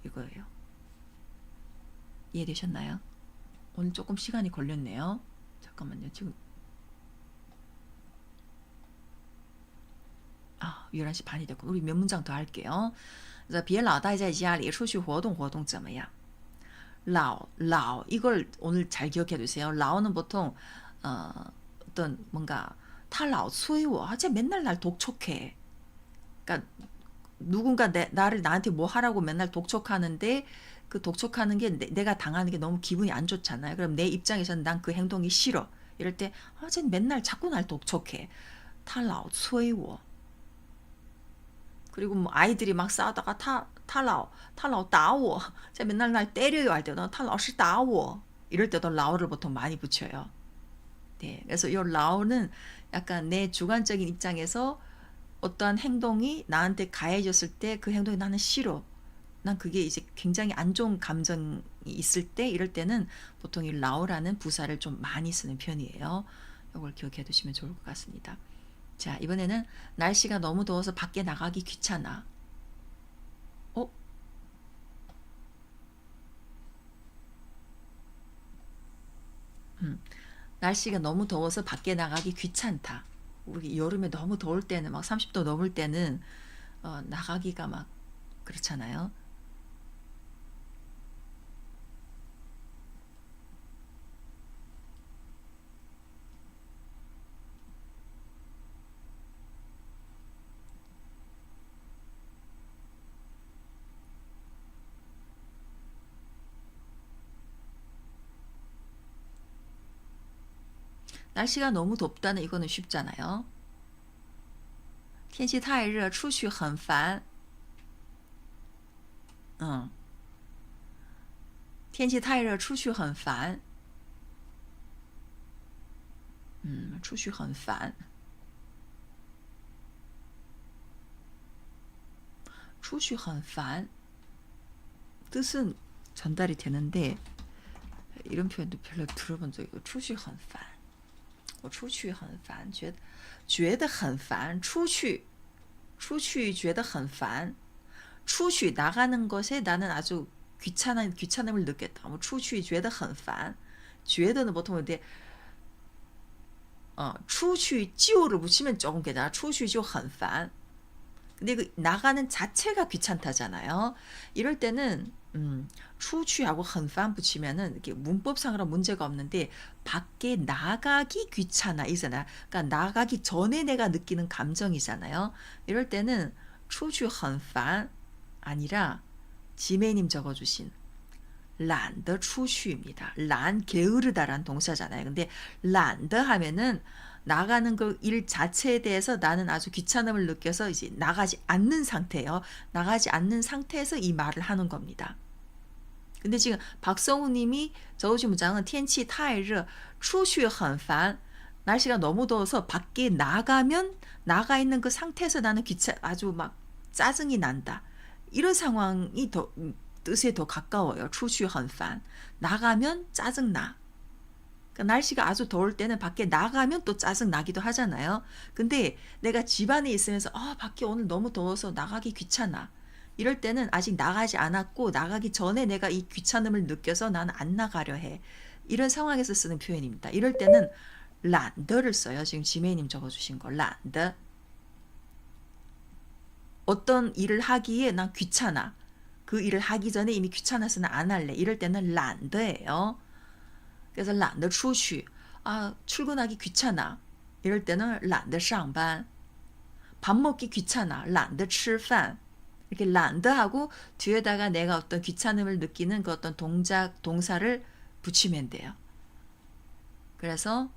이거예요. 이해되셨나요? 오늘 조금 시간이 걸렸네요. 잠깐만요. 지금 11시 반이 됐고 우리 몇 문장 더 할게요. 그래서 别老待在家里出去活动活动怎么样? 老 이걸 오늘 잘 기억해 두세요. 라오는 보통 어떤 뭔가 他老催我, 쟤 맨날 날 독촉해. 그러니까 누군가 나한테 뭐 하라고 맨날 독촉하는데 그 독촉하는 게 내가 당하는 게 너무 기분이 안 좋잖아요. 그럼 내 입장에서는 난 그 행동이 싫어. 이럴 때 쟤는 맨날 자꾸 날 독촉해. 他老催我. 그리고 뭐 아이들이 막 싸우다가 他老打我. 쟤 맨날 날 때려요 할 때도 他老是打我. 이럴 때도 라오를 보통 많이 붙여요. 네, 그래서 이 라오는 약간 내 주관적인 입장에서 어떠한 행동이 나한테 가해졌을 때 그 행동이 나는 싫어. 난 그게 이제 굉장히 안 좋은 감정이 있을 때 이럴 때는 보통 이 라오라는 부사를 좀 많이 쓰는 편이에요. 이걸 기억해 두시면 좋을 것 같습니다. 자, 이번에는 날씨가 너무 더워서 밖에 나가기 귀찮아. 날씨가 너무 더워서 밖에 나가기 귀찮다. 우리 여름에 너무 더울 때는 막 30도 넘을 때는 나가기가 막 그렇잖아요. 날씨가 너무 덥다는 이거는 쉽잖아요. 天气太热出去很烦 天气太热出去很烦出去很烦出去很烦 뜻은 전달이 되는데 이런 표현도 별로 들어본 적이 없고 出去很烦我出去很烦觉得很烦出去觉得很烦出去 나가는 것에 나는 아주 귀찮음을 느꼈다. 뭐 出去觉得很烦 觉得는 보통 근데 出去就를 붙이면 조금 괜찮아. 出去就很烦 근데 그 나가는 자체가 귀찮다잖아요. 이럴 때는 出去하고 很烦 붙이면은 이렇게 문법상으로 문제가 없는데 밖에 나가기 귀찮아 이잖아. 그러니까 나가기 전에 내가 느끼는 감정이잖아요. 이럴 때는 出去很烦 아니라 지메이님 적어주신 懒得出去입니다. 懒 게으르다란 동사잖아요. 근데 懒得 하면은 나가는 그 일 자체에 대해서 나는 아주 귀찮음을 느껴서 이제 나가지 않는 상태예요. 나가지 않는 상태에서 이 말을 하는 겁니다. 근데 지금 박성우 님이 적으신 문장은 天气太热出去很烦 날씨가 너무 더워서 밖에 나가면 나가 있는 그 상태에서 나는 아주 막 짜증이 난다. 이런 상황이 더 뜻에 더 가까워요. 出去很烦 나가면 짜증나. 그러니까 날씨가 아주 더울 때는 밖에 나가면 또 짜증 나기도 하잖아요. 근데 내가 집 안에 있으면서 밖에 오늘 너무 더워서 나가기 귀찮아. 이럴 때는 아직 나가지 않았고 나가기 전에 내가 이 귀찮음을 느껴서 나는 안 나가려 해. 이런 상황에서 쓰는 표현입니다. 이럴 때는 懒得를 써요. 지금 지메이님 적어주신 거 懒得 어떤 일을 하기에 난 귀찮아. 그 일을 하기 전에 이미 귀찮아서 난 안 할래. 이럴 때는 懒得예요. 그래서 懒得出去 출근하기 귀찮아. 이럴 때는 懒得上班 밥 먹기 귀찮아. 懒得吃饭 이렇게 懒得 하고 뒤에다가 내가 어떤 귀찮음을 느끼는 그 어떤 동사를 붙이면 돼요. 그래서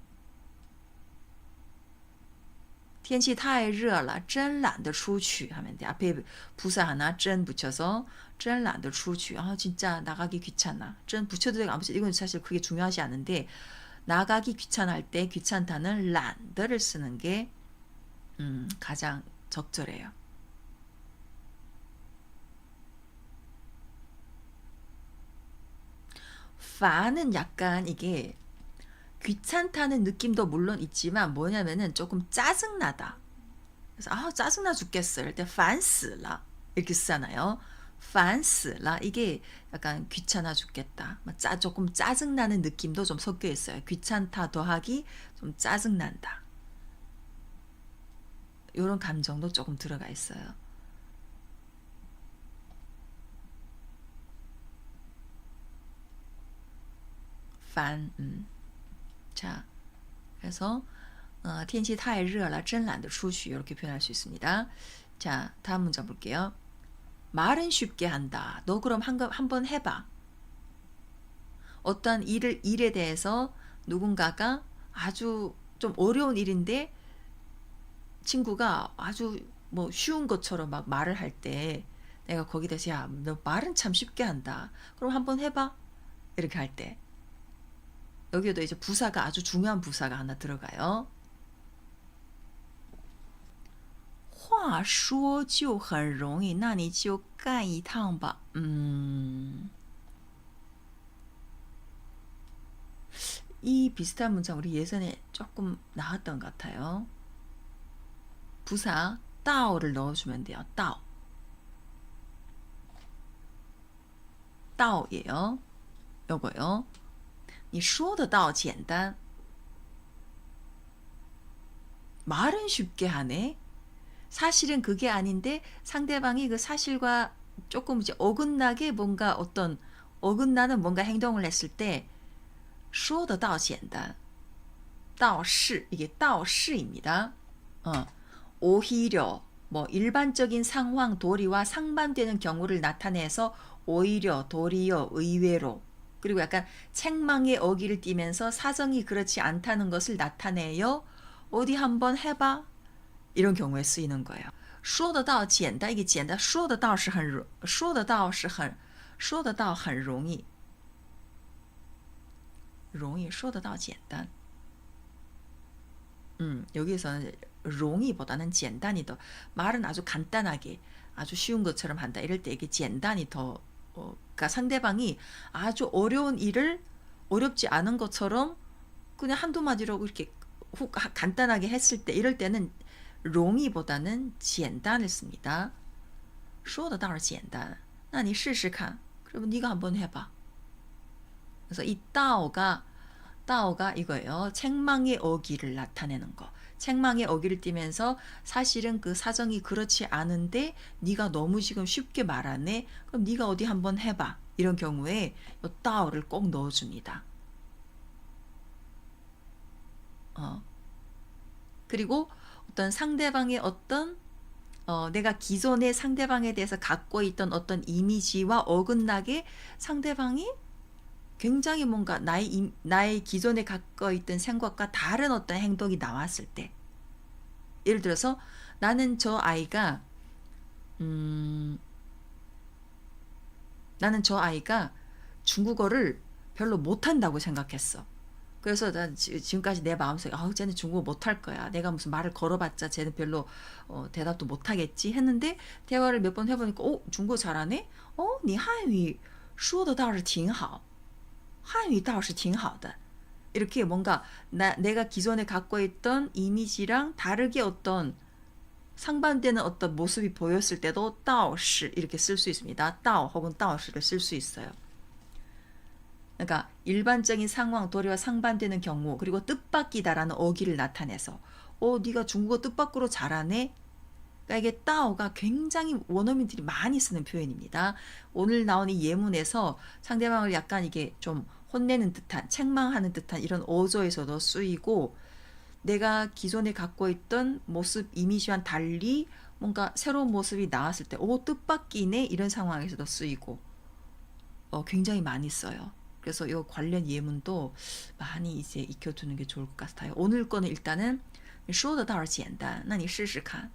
天气太热了真懒得出去 하면 돼. 앞에 부사 하나 真 붙여서 真懒得出去 진짜 나가기 귀찮아. 真 붙여도 되고 안 붙여도 이건 사실 그게 중요하지 않은데 나가기 귀찮을 때 귀찮다는 懒得를 쓰는 게 가장 적절해요. 파는 약간 이게 귀찮다는 느낌도 물론 있지만 뭐냐면은 조금 짜증나다. 그래서 짜증나 죽겠어. 이럴 때 烦死了 이렇게 쓰잖아요. 烦死了 이게 약간 귀찮아 죽겠다. 조금 짜증나는 느낌도 좀 섞여 있어요. 귀찮다 더하기 좀 짜증난다. 이런 감정도 조금 들어가 있어요. 판 자, 그래서 天气太热了真懒得出去 이렇게 표현할 수 있습니다. 자, 다음 문장 볼게요. 말은 쉽게 한다. 너 그럼 한번 해봐. 어떠한 일에 대해서 누군가가 아주 좀 어려운 일인데 친구가 아주 뭐 쉬운 것처럼 막 말을 할 때 내가 거기 대해서 야, 너 말은 참 쉽게 한다. 그럼 한번 해봐. 이렇게 할 때. 여기에도 이제 부사가 아주 중요한 부사가 하나 들어가요. 话说就很容易那你就干一趟吧 이 비슷한 문장 우리 예전에 조금 나왔던 것 같아요. 부사 到를 넣어주면 돼요. 到 到예요. 요거요. 你说得到简单 말은 쉽게 하네. 사실은 그게 아닌데 상대방이 그 사실과 조금 이제 어긋나게 뭔가 어떤 어긋나는 뭔가 행동을 했을 때 说得到简单 到是 이게 到是입니다. 오히려 뭐 일반적인 상황 도리와 상반되는 경우를 나타내서 오히려 도리어 의외로 그리고 약간 책망의 어기를 띠면서 사정이 그렇지 않다는 것을 나타내요. 어디 한번 해봐. 이런 경우에 쓰이는 거예요. 说得到简单 이게 简单说得到是很容易说得到简单 여기에서는 容易보다는 简单이 더 말은 아주 간단하게 아주 쉬운 것처럼 한다. 이럴 때 이게 简单이 더 그러니까 상대방이 아주 어려운 일을 어렵지 않은 것처럼 그냥 한두 마디로 이렇게 훅 간단하게 했을 때 이럴 때는 容易보다는 简单을 씁니다. 说的倒是简单那你试试看 그러면 네가 한번 해봐. 그래서 이 따오가 이거예요. 책망의 어기를 나타내는 거. 책망의 어기를 띠면서 사실은 그 사정이 그렇지 않은데 네가 너무 지금 쉽게 말하네. 그럼 네가 어디 한번 해봐. 이런 경우에 이 따오를 꼭 넣어줍니다. 그리고 어떤 상대방의 어떤 내가 기존의 상대방에 대해서 갖고 있던 어떤 이미지와 어긋나게 상대방이 굉장히 뭔가 나의 기존에 갖고 있던 생각과 다른 어떤 행동이 나왔을 때 예를 들어서 나는 저 아이가 중국어를 별로 못한다고 생각했어. 그래서 난 지금까지 내 마음속에 쟤는 중국어 못할 거야. 내가 무슨 말을 걸어봤자 쟤는 별로 대답도 못하겠지 했는데 대화를 몇 번 해보니까 중국어 잘하네? 你汉语说的倒是挺好. 汉语倒是挺好的. 이렇게 뭔가 내가 기존에 갖고 있던 이미지랑 다르게 어떤 상반되는 어떤 모습이 보였을 때도 倒是 이렇게 쓸 수 있습니다. 倒 혹은 倒是를 쓸 수 있어요. 그러니까 일반적인 상황, 도리와 상반되는 경우 그리고 뜻밖이다라는 어기를 나타내서 네가 중국어 뜻밖으로 잘하네? 그러니까 이게 따오가 굉장히 원어민들이 많이 쓰는 표현입니다. 오늘 나온 이 예문에서 상대방을 약간 이게 좀 혼내는 듯한, 책망하는 듯한 이런 어조에서도 쓰이고 내가 기존에 갖고 있던 모습, 이미지와는 달리 뭔가 새로운 모습이 나왔을 때 뜻밖이네 이런 상황에서도 쓰이고 굉장히 많이 써요. 그래서 이 관련 예문도 많이 이제 익혀두는 게 좋을 것 같아요. 오늘 거는 일단은 说的倒是简单那你试试看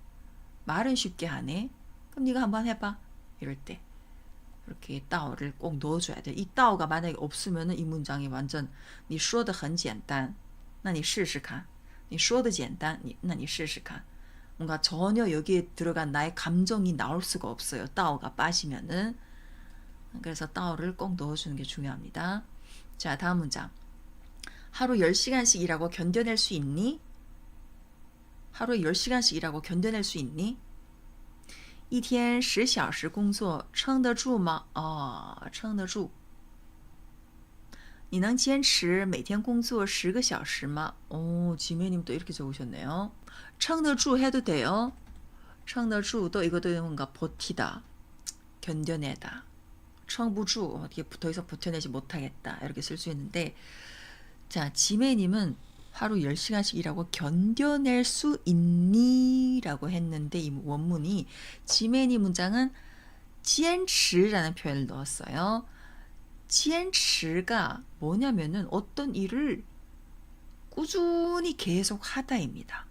말은 쉽게 하네. 그럼 네가 한번 해봐. 이럴 때 이렇게 따오를 꼭 넣어줘야 돼. 이 따오가 만약에 없으면 이 문장이 완전 你说的很简单那你试试看你说的简单那你试试看 뭔가 전혀 여기에 들어간 나의 감정이 나올 수가 없어요. 따오가 빠지면은. 그래서 따오를 꼭 넣어주는 게 중요합니다. 자, 다음 문장. 하루 10시간씩 일하고 견뎌낼 수 있니? 하루에 10시간씩 일하고 견뎌낼 수 있니? 一天10小时工作撑得住吗？撑得住。你能坚持每天工作10个小时吗？ 지매님 또 이렇게 적으셨네요. 撑得住 해도 돼요. 撑得住 또 이것도 뭔가 버티다, 견뎌내다. 撑不住 더 이상 버텨내지 못하겠다 이렇게 쓸 수 있는데 자 지매님은 하루 10시간씩 일하고 견뎌낼 수 있니? 라고 했는데 이 원문이 지매니 문장은 坚持라는 표현을 넣었어요. 坚持가 뭐냐면은 어떤 일을 꾸준히 계속 하다입니다.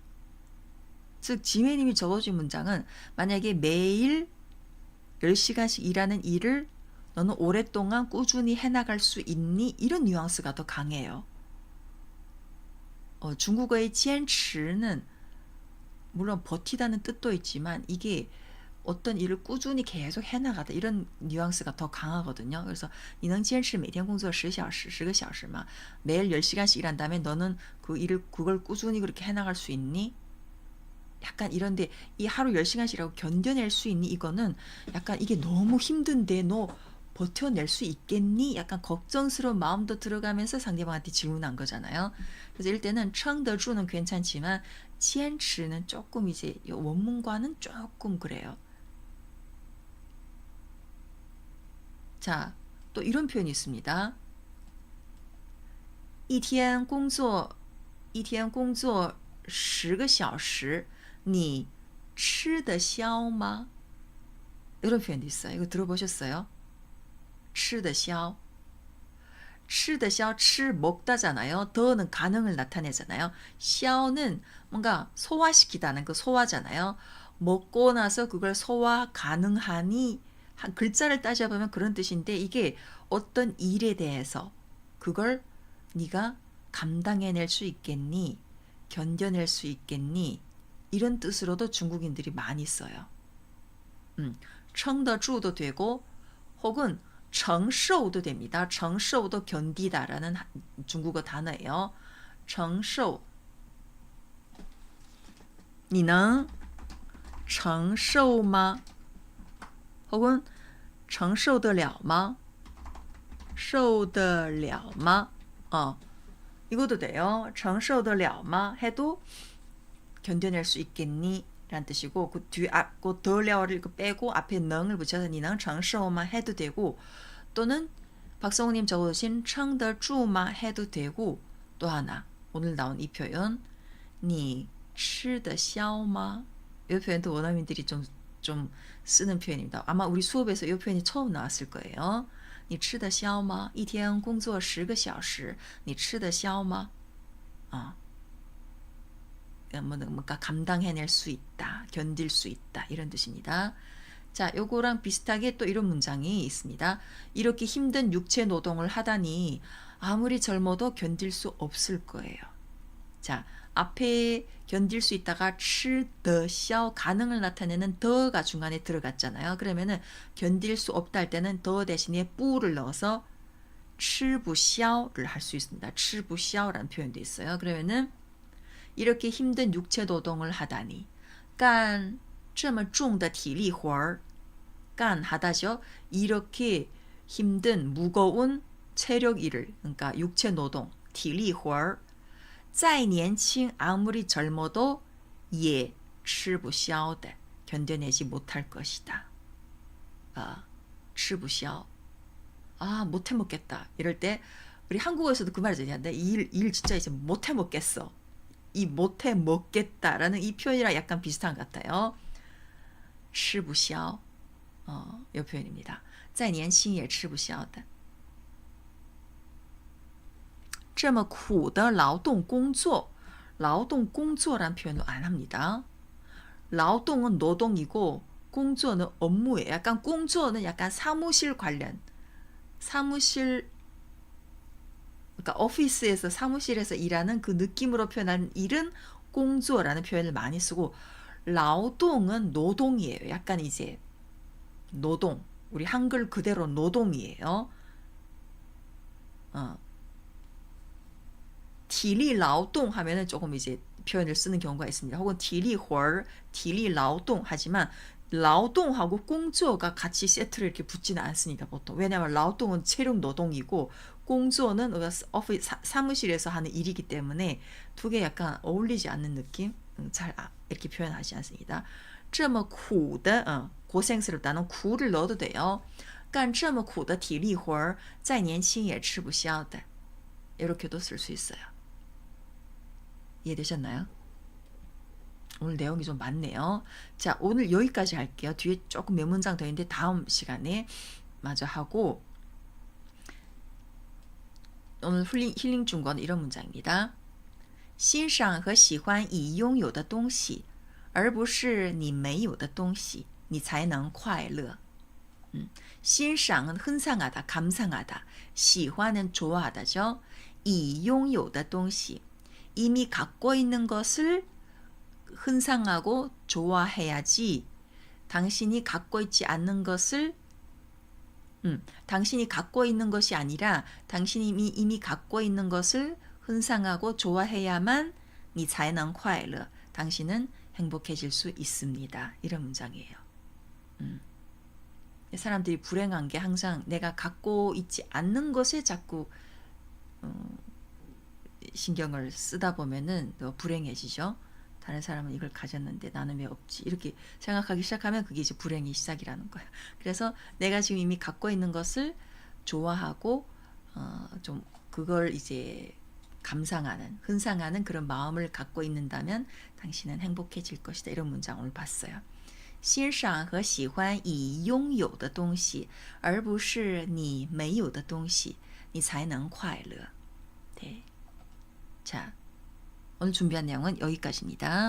즉 지매님이 적어준 문장은 만약에 매일 10시간씩 일하는 일을 너는 오랫동안 꾸준히 해나갈 수 있니? 이런 뉘앙스가 더 강해요. 중국어의 坚持는 물론 버티다는 뜻도 있지만 이게 어떤 일을 꾸준히 계속 해나가다 이런 뉘앙스가 더 강하거든요. 그래서 你能坚持每天工作10小时10个小时吗? 매일 10시간씩 일한다면 너는 그걸 꾸준히 그렇게 해나갈 수 있니? 약간 이런데 이 하루 10시간씩이라고 견뎌낼 수 있니? 이거는 약간 이게 너무 힘든데 너 버텨낼 수 있겠니? 약간 걱정스러운 마음도 들어가면서 상대방한테 질문한 거잖아요. 그래서 이럴 때는 撑得住는 괜찮지만 坚持는 조금 이제 원문과는 조금 그래요. 자, 또 이런 표현이 있습니다. 一天工作10个小时你吃得消吗? 이런 표현도 있어요. 이거 들어보셨어요? 吃得消吃的消, 吃, 먹다잖아요. 더는 가능을 나타내잖아요. 消는 뭔가 소화시키다는 그 소화잖아요. 먹고 나서 그걸 소화 가능하니, 한 글자를 따져보면 그런 뜻인데, 이게 어떤 일에 대해서 그걸 네가 감당해낼 수 있겠니? 견뎌낼 수 있겠니? 이런 뜻으로도 중국인들이 많이 써요. 撑得住도 되고 혹은 承受도 됩니다. 承受도 견디다라는 중국어 단어예요. 承受, 你能承受吗? 혹은 承受得了吗? 受得了吗? 이것도 돼요. 承受得了吗? 해도 견뎌낼 수 있겠니? 라는 뜻이고, 그 뒤 앞, 그 덜려를 빼고 앞에 능을 붙여서 니능 承受吗? 해도 되고, 또는 박성우님 적어주신 撑得住吗? 해도 되고, 또 하나 오늘 나온 이 표현 你吃得消吗? 이 표현도 원어민들이 좀 쓰는 표현입니다. 아마 우리 수업에서 이 표현이 처음 나왔을 거예요. 你吃得消吗?一天工作10个小时,你吃得消吗? 뭔가 감당해낼 수 있다, 견딜 수 있다 이런 뜻입니다. 자, 요거랑 비슷하게 또 이런 문장이 있습니다. 이렇게 힘든 육체 노동을 하다니 아무리 젊어도 견딜 수 없을 거예요. 자, 앞에 견딜 수 있다가 吃得消 가능을 나타내는 더가 중간에 들어갔잖아요. 그러면은 견딜 수 없다 할 때는 더 대신에 뿌를 넣어서 吃不消를 할 수 있습니다. 吃不消라는 표현도 있어요. 그러면은 이렇게 힘든 육체 노동을 하다니 干这么重的体力活儿 깐 하다죠. 이렇게 힘든 무거운 체력 일을, 그러니까 육체 노동 体力活儿再年轻 아무리 젊어도 也吃不消的 견뎌내지 못할 것이다. 吃不消 못해 먹겠다. 이럴 때 우리 한국어에서도 그 말이죠. 일 진짜 이제 못해 먹겠어. 이 못해 먹겠다라는 이 표현이랑 약간 비슷한 것 같아요. 吃不消 이 표현입니다. 再年轻也吃不消的这么苦的劳动工作 劳动工作라는 표현도 안 합니다. 劳动은 노동이고 工作는 업무예요. 약간 工作는 약간 사무실 관련 사무실 그러니까 오피스에서 사무실에서 일하는 그 느낌으로 표현하는 일은 工作라는 표현을 많이 쓰고 劳动은 노동이에요. 약간 이제 노동 우리 한글 그대로 노동이에요. 体力劳动 하면은 조금 이제 표현을 쓰는 경우가 있습니다. 혹은 体力活儿, 体力劳动 하지만 劳动하고 工作가 같이 세트를 이렇게 붙지는 않습니다. 보통. 왜냐하면 劳动은 체력 노동이고 工作는 사무실에서 하는 일이기 때문에 두 개 약간 어울리지 않는 느낌? 잘 이렇게 표현하지 않습니다. 这么苦的 고생스럽다는 苦를 넣어도 돼요. 干这么苦的体力活儿再年轻也吃不消的 이렇게도 쓸 수 있어요. 이해되셨나요? 오늘 내용이 좀 많네요. 자, 오늘 여기까지 할게요. 뒤에 조금 몇 문장 더 있는데 다음 시간에 마저 하고 오늘 힐링 중국어는 이런 문장입니다. 欣赏和喜欢已拥有的东西而不是你没有的东西你才能快乐 欣赏은 흔상하다, 감상하다. 喜欢은 좋아하다죠. 已拥有的东西 이미 갖고 있는 것을 흔상하고 좋아해야지 당신이 갖고 있지 않는 것을 당신이 갖고 있는 것이 아니라 당신이 이미 갖고 있는 것을 흔상하고 좋아해야만 你才能快乐 당신은 행복해질 수 있습니다. 이런 문장이에요. 사람들이 불행한 게 항상 내가 갖고 있지 않는 것에 자꾸 신경을 쓰다 보면은 더 불행해지죠. 다른 사람은 이걸 가졌는데 나는 왜 없지? 이렇게 생각하기 시작하면 그게 이제 불행의 시작이라는 거예요. 그래서 내가 지금 이미 갖고 있는 것을 좋아하고 좀 그걸 이제 감상하는, 흔상하는 그런 마음을 갖고 있는다면 당신은 행복해질 것이다. 이런 문장 오늘 봤어요. 欣赏和喜欢已拥有的东西而不是你没有的东西你才能快乐. 네. 자, 오늘 준비한 내용은 여기까지입니다.